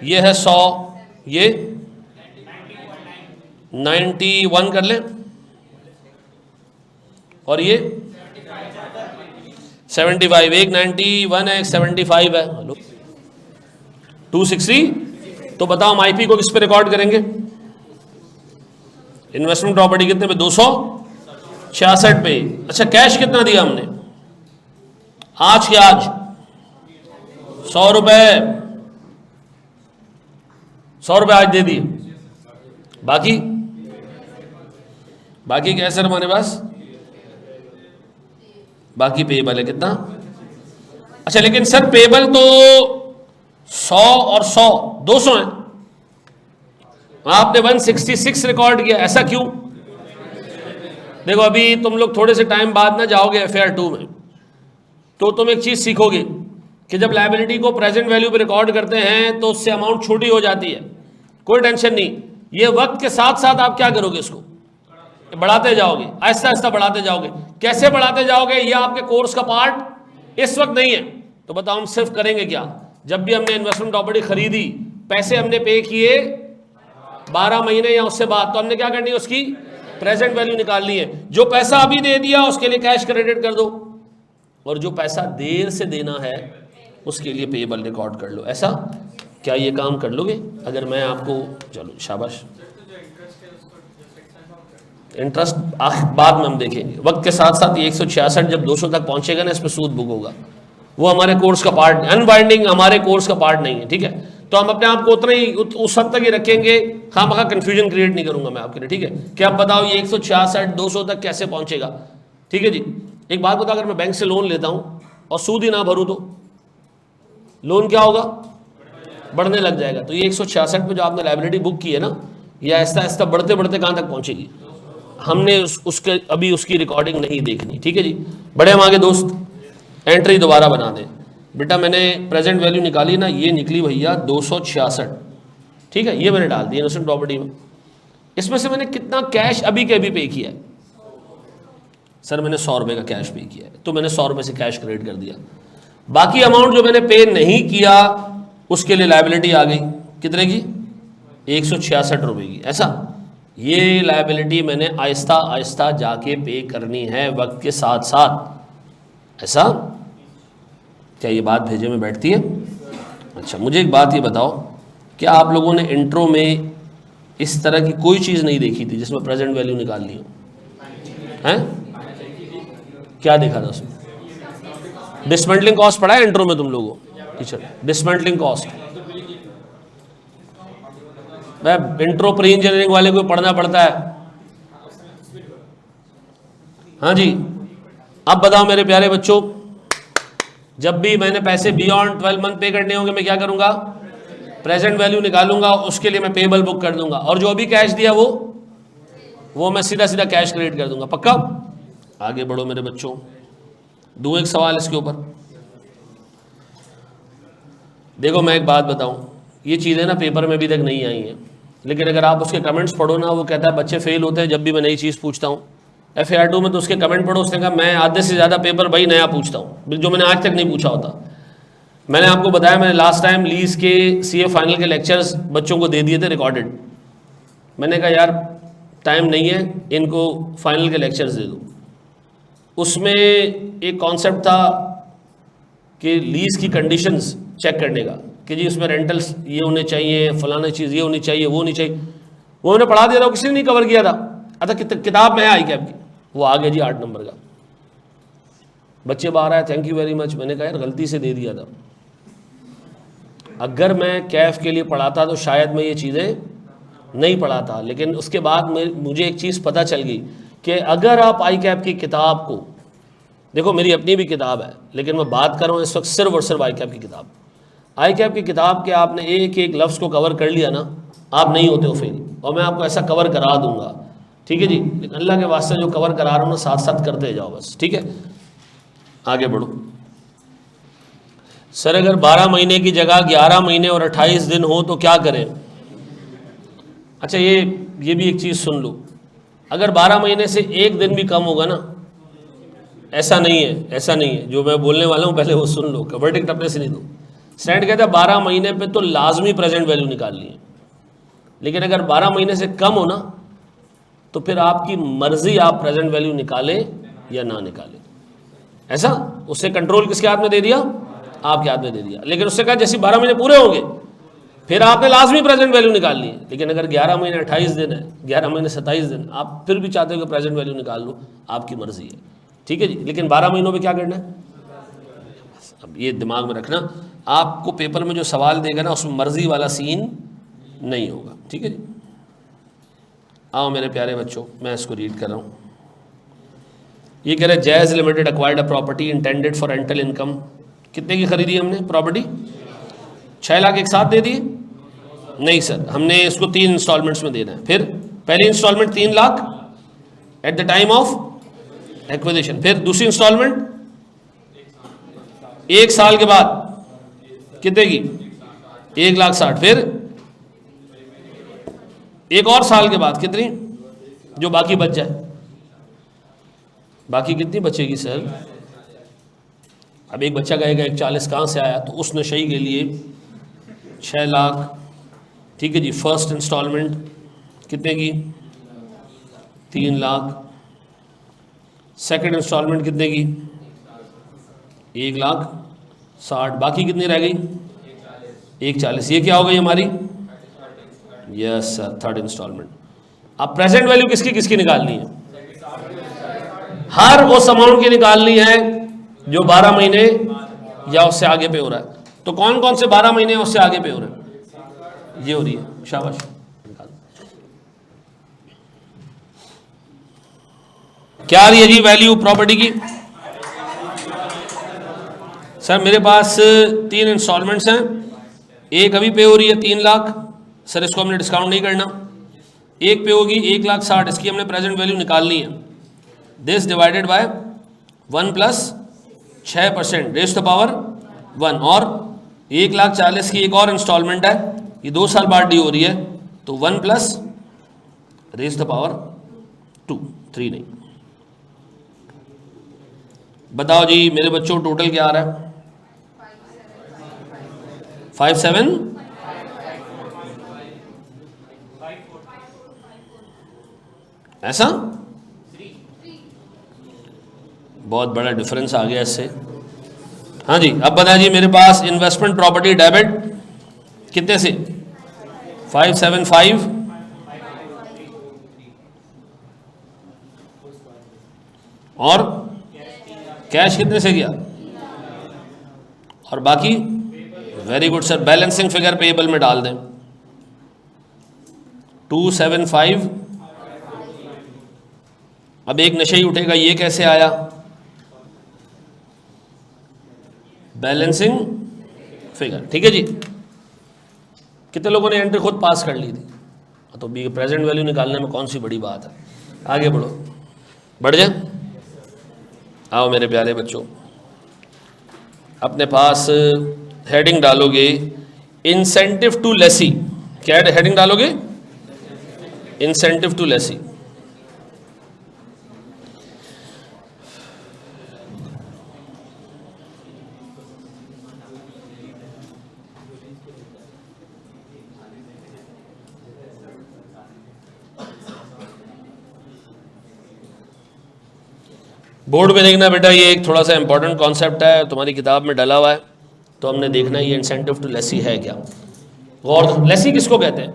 Speaker 1: ये है 100, ये 91 कर लें, और ये 75। एक 91 है, एक 75 है। हेलो, 260। तो बताओ हम आईपी को किस पे रिकॉर्ड करेंगे? इन्वेस्टमेंट प्रॉपर्टी कितने पे? 266 पे। अच्छा, कैश कितना दिया हमने आज के आज? 100 रुपए। 100 रुपए आज दे दिए। बाकी क्या है सर हमारे पास? बाकी पेबल है कितना? अच्छा, लेकिन सर पेबल तो 100 और 100 200 है, आपने 166 रिकॉर्ड किया, ऐसा क्यों? देखो, अभी तुम लोग थोड़े से टाइम बाद ना जाओगे FAR 2 में, तो तुम एक चीज सीखोगे कि जब लायबिलिटी को प्रेजेंट वैल्यू पे रिकॉर्ड करते हैं तो उससे अमाउंट छोटी हो जाती है। कोई टेंशन नहीं, ये वक्त के साथ साथ आप क्या करोगे, इसको बढ़ाते जाओगे, आहिस्ता आहिस्ता बढ़ाते जाओगे। कैसे बढ़ाते जाओगे, ये आपके कोर्स का पार्ट इस वक्त नहीं है। तो बताओ हम सिर्फ करेंगे क्या? जब भी हमने इन्वेस्टमेंट प्रॉपर्टी खरीदी, पैसे हमने पे किए 12 महीने या उससे बाद, तो हमने क्या करनी है, उसकी प्रेजेंट वैल्यू निकालनी है। जो पैसा अभी दे दिया उसके लिए कैश क्रेडिट कर दो, और जो पैसा देर से देना है उसके लिए पेएबल रिकॉर्ड कर लो। ऐसा क्या ये काम कर लोगे? अगर मैं आपको, चलो शाबाश, इंटरेस्ट बाद में हम देखेंगे, वक्त के साथ साथ ये 166 जब 200 तक पहुंचेगा ना, इस पर सूद बुक होगा। वो हमारे कोर्स का पार्ट, अनबाइंडिंग हमारे कोर्स का पार्ट नहीं है, ठीक है? तो हम अपने आप को उतना ही उस हद तक ही रखेंगे, खामखा कंफ्यूजन क्रिएट नहीं करूंगा मैं आपके लिए, ठीक है? कि आप बताओ ये 166 200 तक कैसे पहुंचेगा, ठीक है जी? एक बात बताओ, अगर मैं बैंक से लोन लेता हूं और सूद ही ना भरूं तो लोन क्या होगा? बढ़ने लग जाएगा। तो ये 166 पे जो आपने लायबिलिटी बुक की है ना, ये आहिस्ता आहिस्ता बढ़ते बढ़ते कहां तक पहुंचेगी, हमने उसके अभी उसकी रिकॉर्डिंग नहीं देखनी, ठीक है जी? बड़े हम आगे दोस्त, एंट्री दोबारा बना दें। बेटा मैंने प्रेजेंट वैल्यू निकाली ना, ये निकली भैया 266, ठीक है? ये मैंने डाल दी इन्वेस्टमेंट प्रॉपर्टी में। इसमें से मैंने कितना कैश अभी के अभी पे किया है? सर मैंने 100 रुपये का कैश पे किया है, तो मैंने 100 रुपये से कैश क्रेडिट कर दिया। बाकी अमाउंट जो मैंने पे नहीं किया उसके लिए लायबिलिटी आ गई, कितने की? 166 रुपये की। ऐसा ये लायबिलिटी मैंने आहिस्ता आहिस्ता जाके पे करनी है वक्त के साथ साथ। ऐसा क्या ये बात भेजे में बैठती है? अच्छा, मुझे एक बात ये बताओ, क्या आप लोगों ने इंट्रो में इस तरह की कोई चीज़ नहीं देखी थी जिसमें प्रेजेंट वैल्यू निकाल ली हो? हैं? क्या देखा था उसमें? डिसमेंटलिंग कॉस्ट पढ़ा है इंट्रो में तुम लोगों? टीचर, डिसमेंटलिंग कॉस्ट मैं इंट्रो प्री इंजीनियरिंग वाले को पढ़ना पड़ता है। हाँ जी, अब बताओ मेरे प्यारे बच्चों, जब भी मैंने पैसे बियॉन्ड 12 मंथ पे करने होंगे, मैं क्या करूंगा? प्रेजेंट वैल्यू निकालूंगा, उसके लिए मैं पेबल बुक कर दूंगा, और जो अभी कैश दिया वो मैं सीधा सीधा कैश क्रेडिट कर दूंगा। पक्का? आगे बढ़ो मेरे बच्चों, दूं एक सवाल इसके ऊपर। देखो मैं एक बात बताऊं, ये चीज़ें ना पेपर में अभी तक नहीं आई हैं, लेकिन अगर आप उसके कमेंट्स पढ़ो ना, वो कहता है बच्चे फेल होते हैं जब भी मैं नई चीज़ पूछता हूँ। FAR 2 में तो उसके कमेंट पढ़ो, उसने कहा मैं आधे से ज़्यादा पेपर भाई नया पूछता हूँ जो मैंने आज तक नहीं पूछा होता। मैंने आपको बताया, मैंने लास्ट टाइम लीज के CA फाइनल के लेक्चर्स बच्चों को दे दिए थे रिकॉर्डेड। मैंने कहा यार टाइम नहीं है, इनको फाइनल के लेक्चर्स दे दो। उसमें एक कॉन्सेप्ट था कि लीज की कंडीशंस चेक करने का, कि जी उसमें रेंटल्स ये होने चाहिए, फलाना चीज़ ये होनी चाहिए, वो होनी चाहिए। वो मैंने पढ़ा दिया था, किसी ने नहीं कवर किया था। अच्छा किताब में आई कैब की, वो आ गया जी 8 नंबर का। बच्चे बाहर आए, थैंक यू वेरी मच। मैंने कहा यार गलती से दे दिया था, अगर मैं कैफ के लिए पढ़ाता तो शायद मैं ये चीज़ें नहीं पढ़ाता। लेकिन उसके बाद मुझे एक चीज़ पता चल गई कि अगर आप आई कैप की किताब को, देखो मेरी अपनी भी किताब है लेकिन मैं बात कर रहा हूँ इस वक्त सिर्फ और सिर्फ आई कैप की किताब। आई कैप की किताब के आपने एक एक लफ्ज़ को कवर कर लिया ना, आप नहीं होते हो फेल, और मैं आपको ऐसा कवर करा दूंगा, ठीक है जी। लेकिन अल्लाह के वास्ते जो कवर करा रहा हूँ ना, साथ साथ करते जाओ बस, ठीक है। आगे बढ़ो सर, अगर 12 महीने की जगह 11 महीने और 28 दिन हो तो क्या करें? अच्छा, ये भी एक चीज़ सुन लो, अगर 12 महीने से एक दिन भी कम होगा ना, ऐसा नहीं है, जो मैं बोलने वाला हूँ पहले वो सुन लो, वर्डिक्ट अपने से नहीं दो। स्टैंड कहता है 12 महीने पे तो लाजमी प्रेजेंट वैल्यू निकालनी है, लेकिन अगर 12 महीने से कम हो ना तो फिर आपकी मर्जी, आप प्रेजेंट वैल्यू निकालें या ना निकालें। ऐसा उससे कंट्रोल किसके हाथ में दे दिया? आपके हाथ में दे दिया। लेकिन उससे कहा जैसे 12 महीने पूरे होंगे फिर आपने लाजमी प्रेजेंट वैल्यू निकालनी है। लेकिन अगर 11 महीने 28 दिन है, 11 महीने 27 दिन, आप फिर भी चाहते हो कि प्रेजेंट वैल्यू निकाल लो, आपकी मर्जी है, ठीक है जी। लेकिन 12 महीनों में क्या करना है, अब ये दिमाग में रखना, आपको पेपर में जो सवाल देगा ना उसमें मर्जी वाला सीन नहीं होगा, ठीक है जी। आओ मेरे प्यारे बच्चों, मैं इसको रीड कर रहा हूँ। ये कह रहे हैं jazz limited acquired a property intended for rental income. कितने की खरीदी हमने प्रॉपर्टी? 6 लाख एक साथ दे दिए? नहीं सर, हमने इसको 3 इंस्टॉलमेंट्स में देना है। फिर पहली installment 3 lakh at the time of acquisition, फिर दूसरी इंस्टॉलमेंट 1 साल के बाद कितने की? 1,60,000, फिर एक और साल के बाद कितनी, जो बाकी बच जाए। बाकी कितनी बचेगी सर? अब एक बच्चा कहेगा 1,40,000 कहाँ से आया, तो उस नशई के लिए 6 लाख, ठीक है जी। फर्स्ट इंस्टॉलमेंट कितने की? 3 लाख। सेकंड इंस्टॉलमेंट कितने की? 1,60,000। बाकी कितनी रह गई? 1,40,000। ये क्या हो गई हमारी? Yes sir, third installment. अब प्रेजेंट वैल्यू किसकी किसकी निकालनी है? हर उस अमाउंट की निकालनी है जो 12 महीने या उससे आगे पे हो रहा है। तो कौन कौन से 12 महीने उससे आगे पे हो रहे हैं? ये हो रही है, शाबाश। क्या आ रही है जी वैल्यू प्रॉपर्टी की? सर मेरे पास 3 इंस्टॉलमेंट्स हैं, एक अभी पे हो रही है 3 लाख, सर इसको हमने डिस्काउंट नहीं करना। एक पे होगी 1,60,000, इसकी हमने प्रेजेंट वैल्यू निकालनी है। This divided by 1 plus 6% raise to power 1, और 1,40,000 की एक और इंस्टॉलमेंट है, ये 2 साल बाद ड्यू हो रही है, तो 1 प्लस रेज़ टू पावर 2, 3 नहीं। बताओ जी मेरे बच्चों, टोटल क्या आ रहा है? 57, ऐसा बहुत बड़ा डिफरेंस आ गया इससे। हाँ जी, अब बताइए जी मेरे पास इन्वेस्टमेंट प्रॉपर्टी डेबिट कितने से? 575, और कैश कितने से गया? और बाकी? Very good sir, balancing figure payable में डाल दें, 275। अब एक नशे उठेगा, ये कैसे आया? बैलेंसिंग फिगर, ठीक है जी। कितने लोगों ने एंट्री खुद पास कर ली थी? तो बी प्रेजेंट वैल्यू निकालने में कौन सी बड़ी बात है। आगे बढ़ो, बढ़ जाए। आओ मेरे प्यारे बच्चों, अपने पास हेडिंग डालोगे इंसेंटिव टू लेसी। क्या हेडिंग डालोगे? Incentive to Lesi. बोर्ड में देखना बेटा, ये एक थोड़ा सा इंपॉर्टेंट कॉन्सेप्ट है, तुम्हारी किताब में डला हुआ है, तो हमने देखना ये इंसेंटिव टू लेसी है क्या। गौर, लेसी किसको कहते हैं?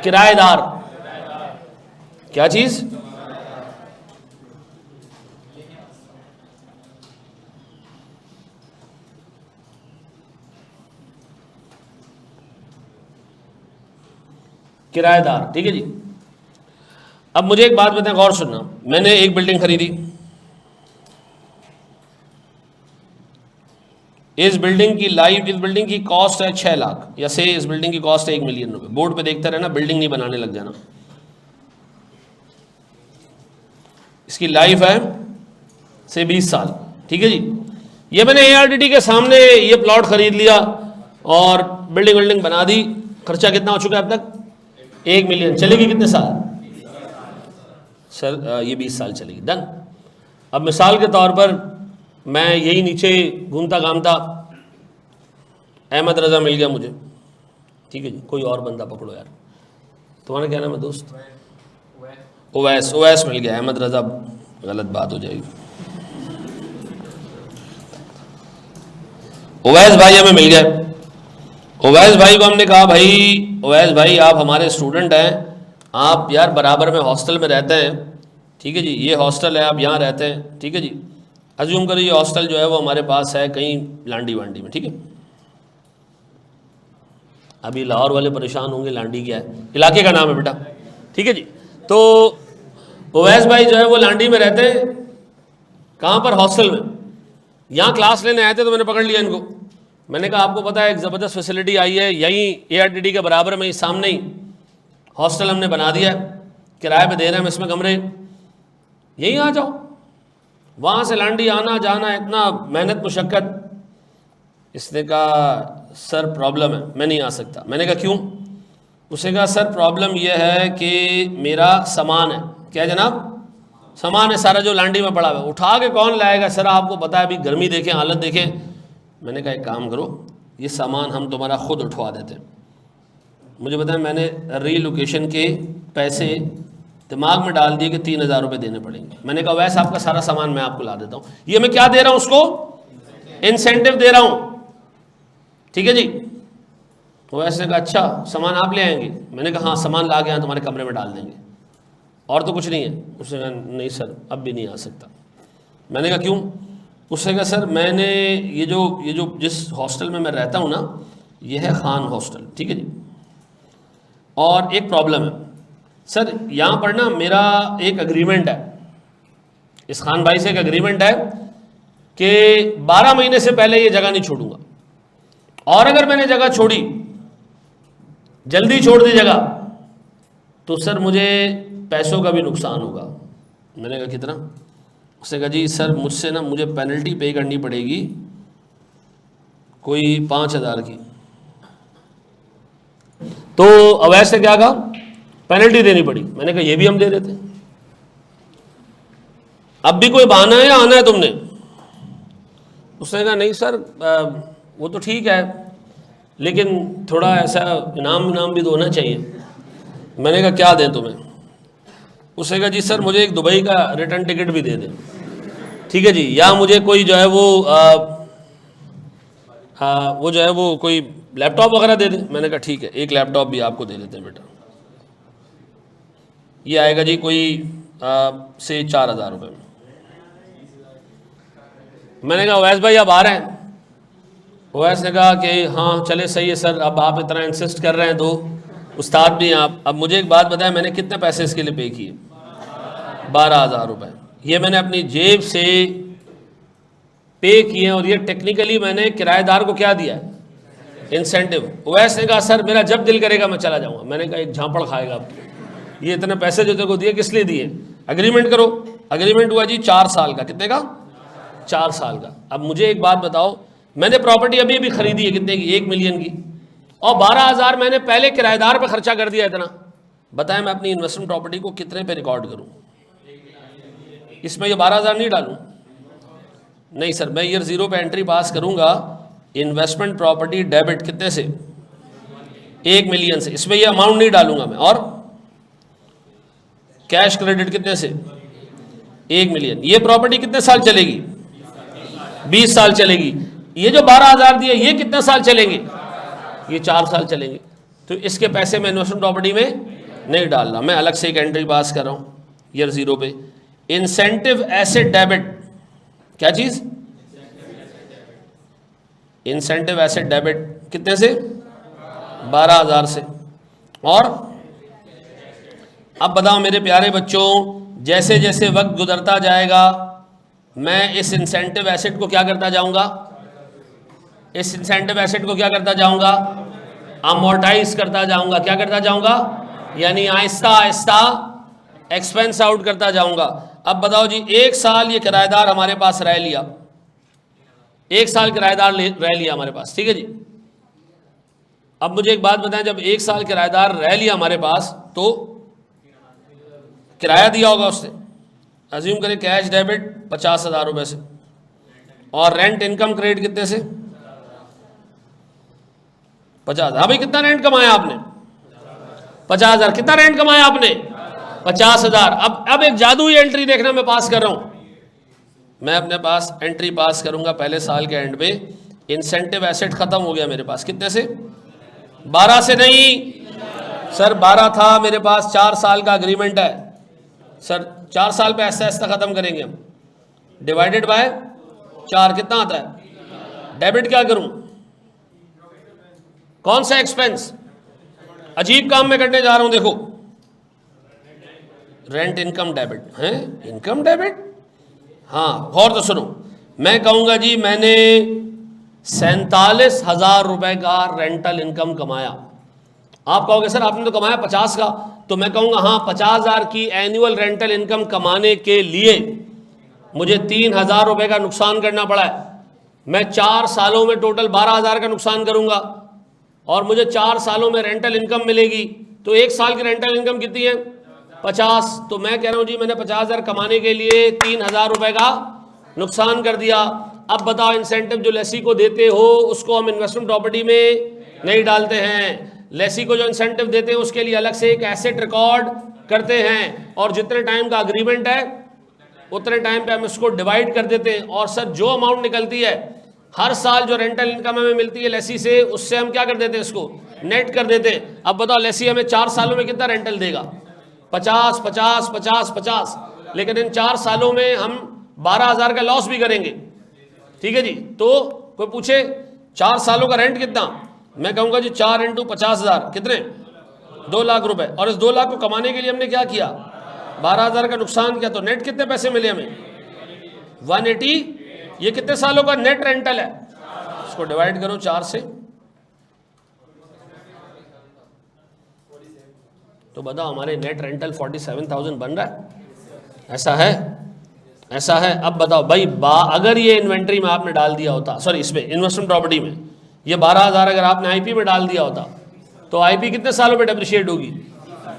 Speaker 1: किराएदार। क्या चीज? किराएदार, ठीक है जी। अब मुझे एक बात बताएं, गौर सुनना, मैंने एक बिल्डिंग खरीदी, इस बिल्डिंग की कॉस्ट है 6 लाख, या से इस बिल्डिंग की कॉस्ट है 1 मिलियन रुपए। बोर्ड पे देखते रहना, बिल्डिंग नहीं बनाने लग जाना। इसकी लाइफ है से 20 साल, ठीक है जी। ये मैंने ARDD के सामने ये प्लॉट खरीद लिया और बिल्डिंग बना दी। खर्चा कितना हो चुका है अब तक? 1 मिलियन। चलेगी कितने साल? सर ये 20 साल चलेगी। डन। अब मिसाल के तौर पर मैं यही नीचे घूमता घामता, अहमद रज़ा मिल गया मुझे, ठीक है जी। कोई और बंदा पकड़ो यार, तुम्हारा क्या नाम है दोस्त? ओवैस मिल गया। अहमद रज़ा गलत बात हो जाएगी। ओवैस भाई हमें मिल गए। ओवैस भाई को हमने कहा, भाई ओवैस भाई आप हमारे स्टूडेंट हैं, आप यार बराबर में हॉस्टल में रहते हैं, ठीक है जी। ये हॉस्टल है, आप यहाँ रहते हैं, ठीक है जी। अज्यूम करो ये हॉस्टल जो है वो हमारे पास है कहीं लांडी वांडी में, ठीक है। अभी लाहौर वाले परेशान होंगे, लांडी क्या है? इलाके का नाम है बेटा, ठीक है जी। तो ओवैस भाई जो है वो लांडी में रहते हैं। कहाँ पर? हॉस्टल में। यहाँ क्लास लेने आए थे तो मैंने पकड़ लिया इनको। मैंने कहा आपको पता है एक ज़बरदस्त फैसिलिटी आई है, यहीं ARDD के बराबर में ही सामने ही हॉस्टल हमने बना दिया है, किराए पे दे रहे हैं हम इसमें कमरे, यहीं आ जाओ। वहाँ से लांडी आना जाना, इतना मेहनत मुशक्क़त। इसने कहा सर प्रॉब्लम है, मैं नहीं आ सकता। मैंने कहा क्यों? उसने कहा सर प्रॉब्लम यह है कि मेरा सामान है। क्या जनाब? सामान है सारा जो लांडी में पड़ा हुआ है, उठा के कौन लाएगा? सर आपको पता है अभी गर्मी देखें, हालत देखें। मैंने कहा एक काम करो, ये सामान हम तुम्हारा खुद उठवा देते हैं। मुझे बताया, मैंने रीलोकेशन के पैसे दिमाग में डाल दिए कि 3,000 रुपये देने पड़ेंगे। मैंने कहा वैसे आपका सारा सामान मैं आपको ला देता हूँ। ये मैं क्या दे रहा हूँ उसको? इंसेंटिव दे रहा हूँ, ठीक है जी। तो वैसे कहा अच्छा सामान आप ले आएंगे? मैंने कहा हाँ सामान ला के यहाँ तुम्हारे कमरे में डाल देंगे, और तो कुछ नहीं है। उसने कहा नहीं सर अब भी नहीं आ सकता। मैंने कहा क्यों? उसने कहा सर मैंने ये जो जिस हॉस्टल में मैं रहता हूँ ना, ये है खान हॉस्टल, ठीक है जी। और एक प्रॉब्लम है सर, यहाँ पर ना मेरा एक एग्रीमेंट है, इस खान भाई से एक एग्रीमेंट है कि 12 महीने से पहले ये जगह नहीं छोड़ूंगा, और अगर मैंने जगह छोड़ी, जल्दी छोड़ दी जगह, तो सर मुझे पैसों का भी नुकसान होगा। मैंने कहा कितना? उसने कहा जी सर मुझसे ना मुझे पेनल्टी पे करनी पड़ेगी कोई 5,000 की। तो अवैध से क्या कहा? पेनल्टी देनी पड़ी। मैंने कहा ये भी हम दे देते। अब भी कोई बहाना है या आना है तुमने? उसने कहा नहीं सर वो तो ठीक है, लेकिन थोड़ा ऐसा इनाम भी तो होना चाहिए। मैंने कहा क्या दें तुम्हें? उसने कहा जी सर मुझे एक दुबई का रिटर्न टिकट भी दे दें, ठीक है जी, या मुझे कोई जो है वो जो है वो कोई लैपटॉप वगैरह दे दें। मैंने कहा ठीक है एक लैपटॉप भी आपको दे देते हैं बेटा। ये आएगा जी कोई से 4,000 रुपये में। मैंने कहा अवैस भाई आप आ रहे हैं? अवैस ने कहा कि हाँ चले सही है सर, अब आप इतना इंसिस्ट कर रहे हैं तो उस्ताद भी हैं आप। अब मुझे एक बात बताएं, मैंने कितने पैसे इसके लिए पे किए? 12,000 रुपये। ये मैंने अपनी जेब से पे किए, और ये टेक्निकली मैंने किराएदार को क्या दिया? इंसेंटिव। अवैस ने कहा सर मेरा जब दिल करेगा मैं चला जाऊँगा। मैंने कहा एक झापड़ खाएगा आप, ये इतने पैसे जो तेरे को दिए किस लिए दिए? एग्रीमेंट करो। एग्रीमेंट हुआ जी 4 साल का। कितने का? 4 साल का। अब मुझे एक बात बताओ, मैंने प्रॉपर्टी अभी अभी खरीदी है कितने की? 1 मिलियन की, और 12,000 मैंने पहले किराएदार पे खर्चा कर दिया इतना। बताएं मैं अपनी इन्वेस्टमेंट प्रॉपर्टी को कितने पे रिकॉर्ड करूं? इसमें ये 12,000 नहीं डालूं? नहीं सर, मैं ईयर 0 पे एंट्री पास करूंगा। इन्वेस्टमेंट प्रॉपर्टी डेबिट कितने से? 1 मिलियन से। इसमें ये अमाउंट नहीं डालूंगा मैं। और कैश क्रेडिट कितने से? 1 मिलियन। ये प्रॉपर्टी कितने साल चलेगी? 20 साल चलेगी। ये जो 12,000 दिए ये कितने साल चलेंगे? ये 4 साल चलेंगे। तो इसके पैसे मैं इन्वेस्टमेंट प्रॉपर्टी में नहीं डाल रहा, मैं अलग से एक एंट्री पास कर रहा हूँ ईयर 0 पे। इंसेंटिव एसेट डेबिट, क्या चीज़? इंसेंटिव एसेट डेबिट कितने से? 12,000 से। और अब बताओ मेरे प्यारे बच्चों, जैसे जैसे वक्त गुजरता जाएगा मैं इस इंसेंटिव एसेट को क्या करता जाऊंगा, इस इंसेंटिव एसेट को क्या करता जाऊंगा, अमोर्टाइज करता जाऊंगा। क्या करता जाऊंगा, यानी आहिस्ता आहिस्ता एक्सपेंस आउट करता जाऊंगा। अब बताओ जी, एक साल ये किराएदार हमारे पास रह लिया, एक साल किराएदार रह लिया हमारे पास, ठीक है जी। अब मुझे एक बात बताएं, जब एक साल किराएदार रह लिया हमारे पास तो किराया दिया होगा उसने, अज्यूम करें कैश डेबिट 50,000 रुपये से और रेंट इनकम क्रेडिट कितने से, 50,000। हाँ भाई, कितना रेंट कमाया आपने, 50,000। कितना रेंट कमाया आपने, 50,000। अब एक जादुई एंट्री देखना मैं पास कर रहा हूं, मैं अपने पास एंट्री पास करूंगा पहले साल के एंड पे, इंसेंटिव एसेट खत्म हो गया मेरे पास, कितने से, 12 से। नहीं सर, 12 था मेरे पास, 4 साल का अग्रीमेंट है सर, 4 साल पे ऐसा ऐसा खत्म करेंगे हम, डिवाइडेड बाय 4 कितना आता है, डेबिट क्या करूं, कौन सा एक्सपेंस, अजीब काम में करने जा रहा हूं, देखो रेंट इनकम डेबिट है, इनकम डेबिट। हाँ और तो सुनो, मैं कहूंगा जी मैंने 47,000 रुपए का रेंटल इनकम कमाया। आप कहोगे सर आपने तो कमाया 50 का, तो मैं कहूंगा हाँ 50,000 की एनुअल रेंटल इनकम कमाने के लिए मुझे 3,000 रुपए का नुकसान करना पड़ा है। मैं 4 सालों में टोटल 12,000 का नुकसान करूंगा और मुझे 4 सालों में रेंटल इनकम मिलेगी, तो एक साल की रेंटल इनकम कितनी है, 50। तो मैं कह रहा हूं जी मैंने 50,000 कमाने के लिए 3,000 रुपए का नुकसान कर दिया। अब बताओ, इंसेंटिव जो लेसी को देते हो उसको हम इन्वेस्टमेंट प्रॉपर्टी में नहीं डालते हैं, लेसी को जो इंसेंटिव देते हैं उसके लिए अलग से एक एसेट रिकॉर्ड करते हैं और जितने टाइम का अग्रीमेंट है उतने टाइम पे हम इसको डिवाइड कर देते हैं। और सर जो अमाउंट निकलती है हर साल जो रेंटल इनकम हमें मिलती है लेसी से, उससे हम क्या कर देते हैं, इसको नेट कर देते हैं। अब बताओ लेसी हमें 4 सालों में कितना रेंटल देगा, 50 50 50 50, लेकिन इन 4 सालों में हम 12,000 का लॉस भी करेंगे, ठीक है जी। तो कोई पूछे 4 सालों का रेंट कितना, मैं कहूंगा जी 4 × 50,000 कितने, 2 लाख रुपए। और इस 2 लाख को कमाने के लिए हमने क्या किया, 12,000 का नुकसान किया, तो नेट कितने पैसे मिले हमें, 180। ये कितने सालों का नेट रेंटल है, इसको डिवाइड करो 4 से, तो बताओ हमारे नेट रेंटल 47,000 बन रहा है, ऐसा है, ऐसा है। अब बताओ भाई, अगर ये इन्वेंट्री में आपने डाल दिया होता, सॉरी इसमें इन्वेस्टमेंट प्रॉपर्टी में ये 12,000 अगर आपने आईपी में डाल दिया होता तो आईपी कितने सालों पे डेप्रिशिएट होगी,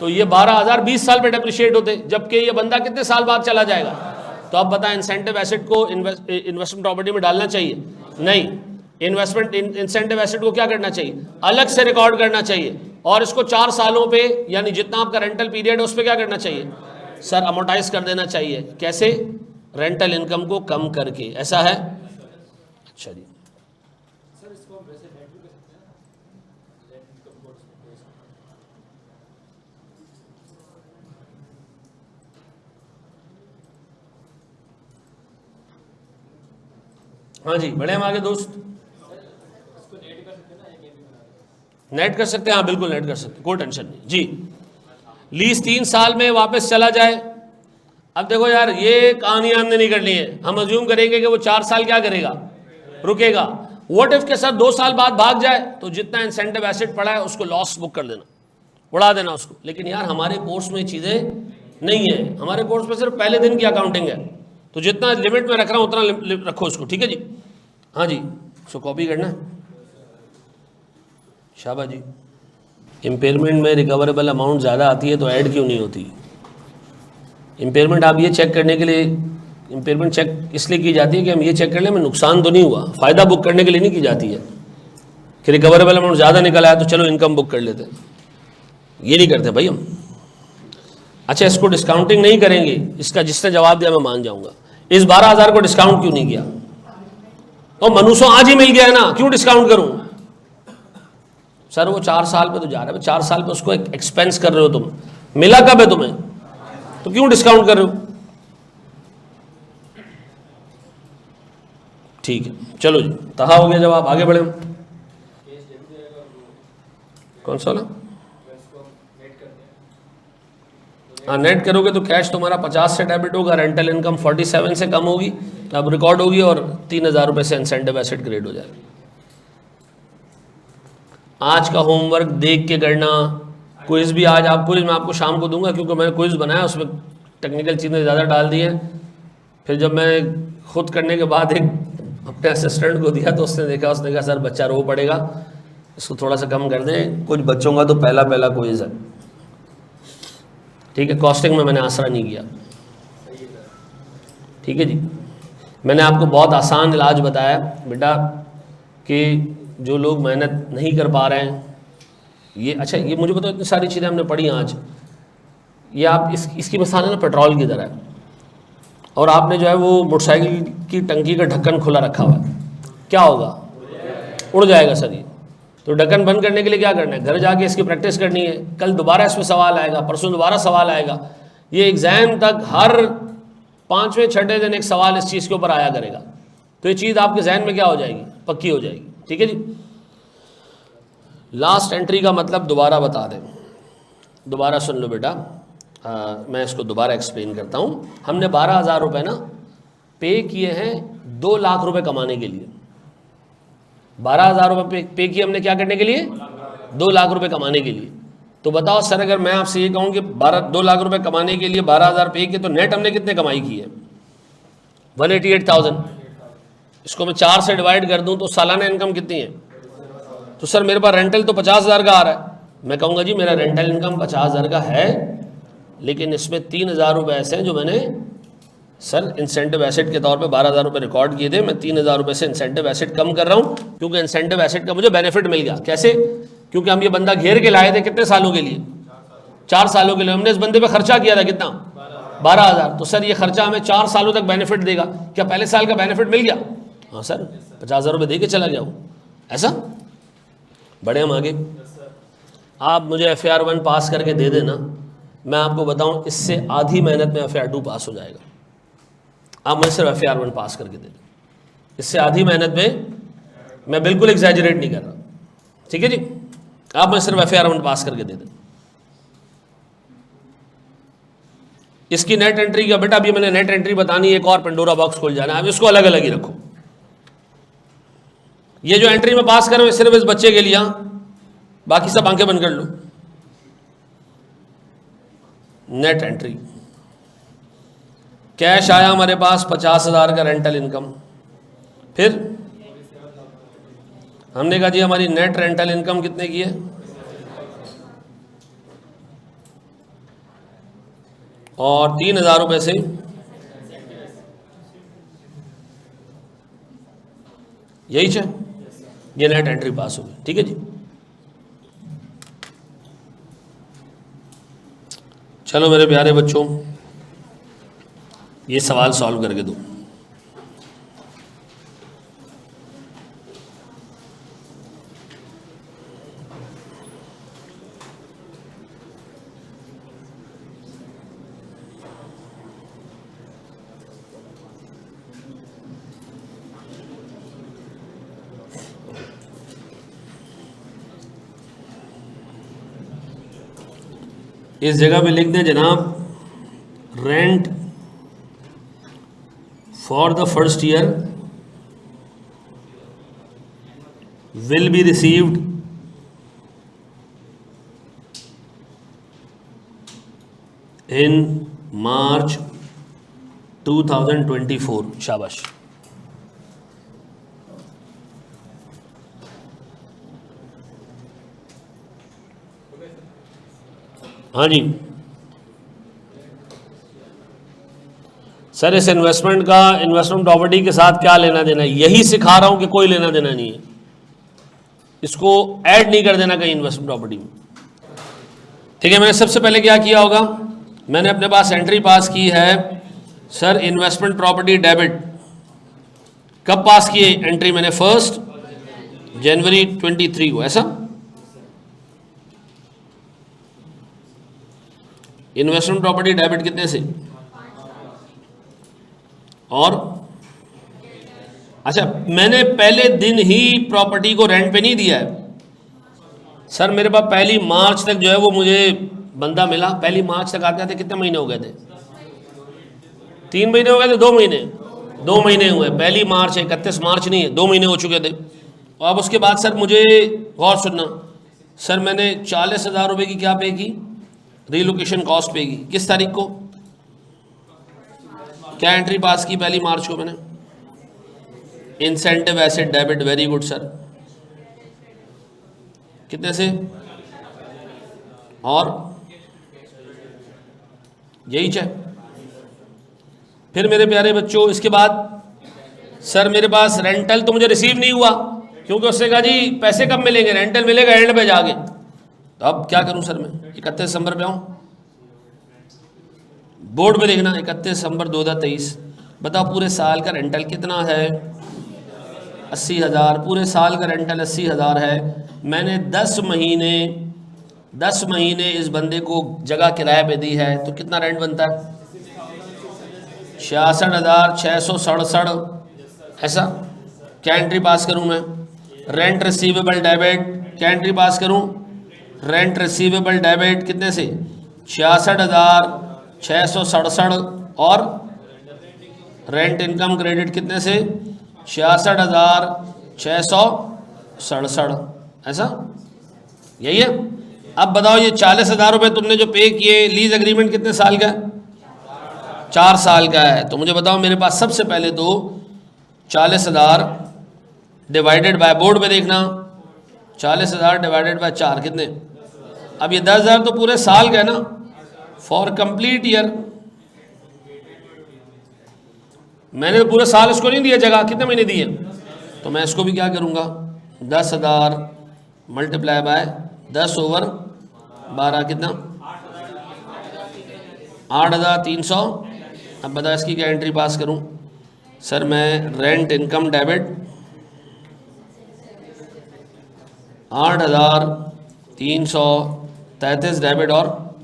Speaker 1: तो ये 12,000 20 साल पे डेप्रिशिएट होते, जबकि ये बंदा कितने साल बाद चला जाएगा। तो अब बताएं, इंसेंटिव एसेट को इन्वेस्टमेंट प्रॉपर्टी में डालना चाहिए, नहीं, इन्वेस्टमेंट इंसेंटिव एसेट को क्या करना चाहिए, अलग से रिकॉर्ड करना चाहिए और इसको 4 सालों पे यानी जितना आपका रेंटल पीरियड है उस पर क्या करना चाहिए, सर अमोर्टाइज कर देना चाहिए। कैसे, रेंटल इनकम को कम करके, ऐसा है। अच्छा जी, हाँ जी, बढ़े हम आगे दोस्त, नेट कर सकते हैं, हाँ बिल्कुल नेट कर सकते, कोई टेंशन नहीं जी। लीज 3 साल में वापस चला जाए। अब देखो यार, ये कहानी हमने नहीं करनी है, हम अज्यूम करेंगे कि वो 4 साल क्या करेगा, रुकेगा। व्हाट इफ के साथ 2 साल बाद भाग जाए, तो जितना इंसेंटिव एसेट पड़ा है उसको लॉस बुक कर देना, उड़ा देना उसको। लेकिन यार हमारे कोर्स में चीज़ें नहीं है, हमारे कोर्स में सिर्फ पहले दिन की अकाउंटिंग है, तो जितना लिमिट में रख रहा हूँ उतना रखो उसको, ठीक है जी। हाँ जी, उसको कॉपी करना, शाबाश जी। इम्पेयरमेंट में रिकवरेबल अमाउंट ज़्यादा आती है तो ऐड क्यों नहीं होती, इम्पेयरमेंट आप ये चेक करने के लिए, इम्पेयरमेंट चेक इसलिए की जाती है कि हम ये चेक कर लें हमें नुकसान तो नहीं हुआ, फ़ायदा बुक करने के लिए नहीं की जाती है कि रिकवरेबल अमाउंट ज़्यादा निकल आया तो चलो इनकम बुक कर लेते, ये नहीं करते भाई हम। अच्छा, इसको डिस्काउंटिंग नहीं करेंगे, इसका जिसने जवाब दिया मैं मान जाऊंगा। इस 12,000 को डिस्काउंट क्यों नहीं किया, तो मनुष्यों आज ही मिल गया है ना, क्यों डिस्काउंट करूं। सर वो 4 साल पे तो जा रहा है, 4 साल पे उसको एक एक्सपेंस कर रहे हो तुम, मिला कब है तुम्हें, तो क्यों डिस्काउंट कर रहे हो। ठीक है, चलो जी, तहा हो गया जवाब, आगे बढ़े हम। कौन सा वाला, हाँ, नेट करोगे तो कैश तुम्हारा 50 से डेबिट होगा, रेंटल इनकम 47 से कम होगी, अब रिकॉर्ड होगी, और 3,000 रुपये से इंसेंटिव एसेट क्रिएट हो जाएगा। आज का होमवर्क देख के करना। क्विज भी आज आप क्विज मैं आपको शाम को दूंगा, क्योंकि मैंने क्विज बनाया, उसमें टेक्निकल चीज़ें ज़्यादा डाल दी हैं। फिर जब मैं खुद करने के बाद एक अपने असिस्टेंट को दिया तो उसने कहा सर बच्चा रो पड़ेगा, इसको थोड़ा सा कम कर दें, कुछ बच्चों का तो पहला क्विज है। ठीक है, कॉस्टिंग में मैंने आसरा नहीं किया। ठीक है जी, मैंने आपको बहुत आसान इलाज बताया बेटा कि जो लोग मेहनत नहीं कर पा रहे हैं, ये अच्छा ये मुझे बताओ, इतनी सारी चीज़ें हमने पढ़ी आज, ये आप इसकी मिसाल है ना पेट्रोल की तरह है, और आपने जो है वो मोटरसाइकिल की टंकी का ढक्कन खुला रखा हुआ है, क्या होगा? उड़ जाएगा सर ये। तो ढक्कन बंद करने के लिए क्या करना है? घर जाके इसकी प्रैक्टिस करनी है, कल दोबारा इस पर सवाल आएगा, परसों दोबारा सवाल आएगा, ये एग्ज़ाम तक हर 5वें 6ठे दिन एक सवाल इस चीज़ के ऊपर आया करेगा। तो ये चीज़ आपके जहन में क्या हो जाएगी? पक्की हो जाएगी। ठीक है जी। लास्ट एंट्री का मतलब दोबारा बता दें, दोबारा सुन लो बेटा, मैं इसको दोबारा एक्सप्लेन करता हूँ। हमने 12,000 रुपये ना पे किए हैं 2 लाख रुपए कमाने के लिए। 12,000 रुपये पे किए हमने क्या करने के लिए? 2 लाख रुपए कमाने के लिए। तो बताओ सर, अगर मैं आपसे ये कहूँ कि 2 लाख रुपए कमाने के लिए 12,000 पे किए, तो नेट हमने कितने कमाई की है? 188,000। इसको मैं 4 से डिवाइड कर दूँ तो सालाना इनकम कितनी है? तो सर मेरे पास रेंटल तो 50,000 का आ रहा है। मैं कहूँगा जी मेरा रेंटल इनकम 50,000 का है, लेकिन इसमें 3,000 रुपये ऐसे हैं जो मैंने सर इंसेंटिव एसेट के तौर पे 12,000 रुपये रिकॉर्ड किए थे, मैं 3,000 रुपये से इंसेंटिव एसेट कम कर रहा हूँ, क्योंकि इंसेंटिव एसेट का मुझे बेनिफिट मिल गया। कैसे? क्योंकि हम ये बंदा घेर के लाए थे कितने सालों के लिए? 4 सालों के लिए। हमने इस बंदे पे खर्चा किया था कितना? 12,000। तो सर ये खर्चा हमें 4 सालों तक बेनिफिट देगा। क्या पहले साल का बेनिफिट मिल गया? हाँ सर, 50,000 रुपये दे के चला गया हूँ। ऐसा बढ़े हम आगे। आप मुझे FAR 1 पास करके दे देना, मैं आपको बताऊं इससे आधी मेहनत में FAR 2 पास हो जाएगा। आप मुझे सिर्फ FAR 1 पास करके दे दें, इससे आधी मेहनत में, मैं बिल्कुल एग्जैजरेट नहीं कर रहा। ठीक है जी, आप मुझे सिर्फ FAR 1 पास करके दे दें। इसकी नेट एंट्री का बेटा, अभी मैंने नेट एंट्री बतानी, एक और पेंडोरा बॉक्स खोल जाना है। अब इसको अलग अलग ही रखो। ये जो एंट्री में पास कर रहा हूं सिर्फ इस बच्चे के लिए, बाकी सब आंखें बंद कर लो। नेट एंट्री, कैश आया हमारे पास 50,000 का रेंटल इनकम। फिर हमने कहा जी हमारी नेट रेंटल इनकम कितने की है? और 3,000 रुपये से यही है, ये नेट एंट्री पास होगी। ठीक है जी, चलो मेरे प्यारे बच्चों, ये सवाल सॉल्व करके दो। इस जगह पे लिख दें जनाब, rent for the first year will be received in March 2024। शाबाश। हाँ जी सर, इस इन्वेस्टमेंट प्रॉपर्टी के साथ क्या लेना देना है? यही सिखा रहा हूं कि कोई लेना देना नहीं है, इसको ऐड नहीं कर देना कहीं इन्वेस्टमेंट प्रॉपर्टी में। ठीक है, मैंने सबसे पहले क्या किया होगा, मैंने अपने पास एंट्री पास की है सर इन्वेस्टमेंट प्रॉपर्टी डेबिट। कब पास की एंट्री? मैंने 1 जनवरी 23 को। ऐसा इन्वेस्टमेंट प्रॉपर्टी डेबिट कितने से? और अच्छा, मैंने पहले दिन ही प्रॉपर्टी को रेंट पे नहीं दिया है सर, मेरे पास 1 मार्च तक जो है वो मुझे बंदा मिला, पहली मार्च तक आते आते कितने महीने हो गए थे? 3 महीने हो गए थे, 2 महीने? 2 महीने हुए, पहली मार्च 31 मार्च नहीं है, 2 महीने हो चुके थे। और अब उसके बाद सर मुझे गौर सुनना, सर मैंने 40,000 रुपये की क्या पे की? रीलोकेशन कॉस्ट पे की। किस तारीख को? क्या एंट्री पास की? पहली मार्च को मैंने। Incentive asset debit, very good sir. कितने से? और यही चाहिए। फिर मेरे प्यारे बच्चों इसके बाद सर मेरे पास रेंटल तो मुझे रिसीव नहीं हुआ, क्योंकि उसने कहा जी पैसे कब मिलेंगे, रेंटल मिलेगा एंड पे जाके। तो अब क्या करूं सर मैं? 31 दिसंबर पे आऊं? बोर्ड पे देखना 31 दिसंबर 2023। बताओ पूरे साल का रेंटल कितना है? 80,000। पूरे साल का रेंटल 80,000 है। मैंने 10 महीने इस बंदे को जगह किराए पे दी है, तो कितना रेंट बनता है? 66,667। ऐसा? क्या एंट्री पास करूं मैं? रेंट रिसीवेबल डेबिट, क्या एंट्री पास करूं? रेंट रिसीवेबल डेबिट कितने से? 66,667। और रेंट इनकम क्रेडिट कितने से? 66,667। ऐसा? यही है। अब बताओ ये 40,000 रुपये तुमने जो पे किए, लीज एग्रीमेंट कितने साल का है? 4 साल का है। तो मुझे बताओ मेरे पास सबसे पहले तो 40,000 डिवाइडेड बाय, बोर्ड पे देखना, 40,000 डिवाइडेड बाय 4 कितने? अब ये 10,000 तो पूरे साल का है ना, फॉर कंप्लीट ईयर। मैंने तो पूरे साल इसको नहीं दिया जगह, कितने महीने दिए? तो मैं इसको भी क्या करूँगा, 10,000 मल्टीप्लाई बाय 10/12 कितना? 8,300। अब बता इसकी क्या एंट्री पास करूं? सर मैं रेंट इनकम डेबिट 8,333 डेबिट और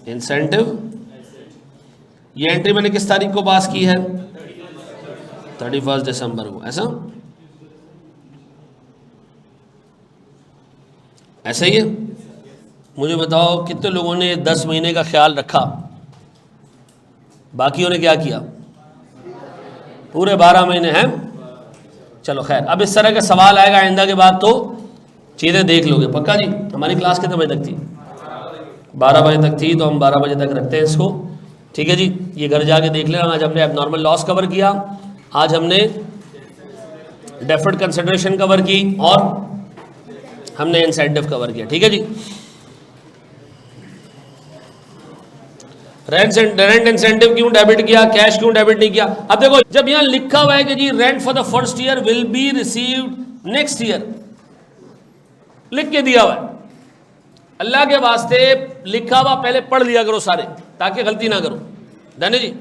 Speaker 1: इंसेंटिव। ये एंट्री मैंने किस तारीख को पास की है? 31 दिसंबर को। ऐसा? ऐसा ही है। मुझे बताओ कितने लोगों ने 10 महीने का ख्याल रखा? बाकियों ने क्या किया? पूरे 12 महीने हैं। चलो खैर, अब इस तरह का सवाल आएगा आइंदा के बाद तो चीज़ें देख लोगे पक्का जी। हमारी क्लास कितने बजे तक थी? 12 बजे तक थी, तो हम 12 बजे तक रखते हैं इसको। ठीक है जी, ये घर जाके देख लेना। आज हमने एबनॉर्मल लॉस कवर किया, आज हमने डेफर्ड कंसिडरेशन कवर की, और हमने इंसेंटिव कवर किया। ठीक है जी। रेंट इंसेंटिव क्यों डेबिट किया, कैश क्यों डेबिट नहीं किया? अब देखो जब यहां लिखा हुआ है कि जी rent for the first year will be received next year, लिख के दिया हुआ है, अल्लाह के वास्ते लिखा हुआ पहले पढ़ लिया करो सारे, ताकि गलती ना करो। दाने जी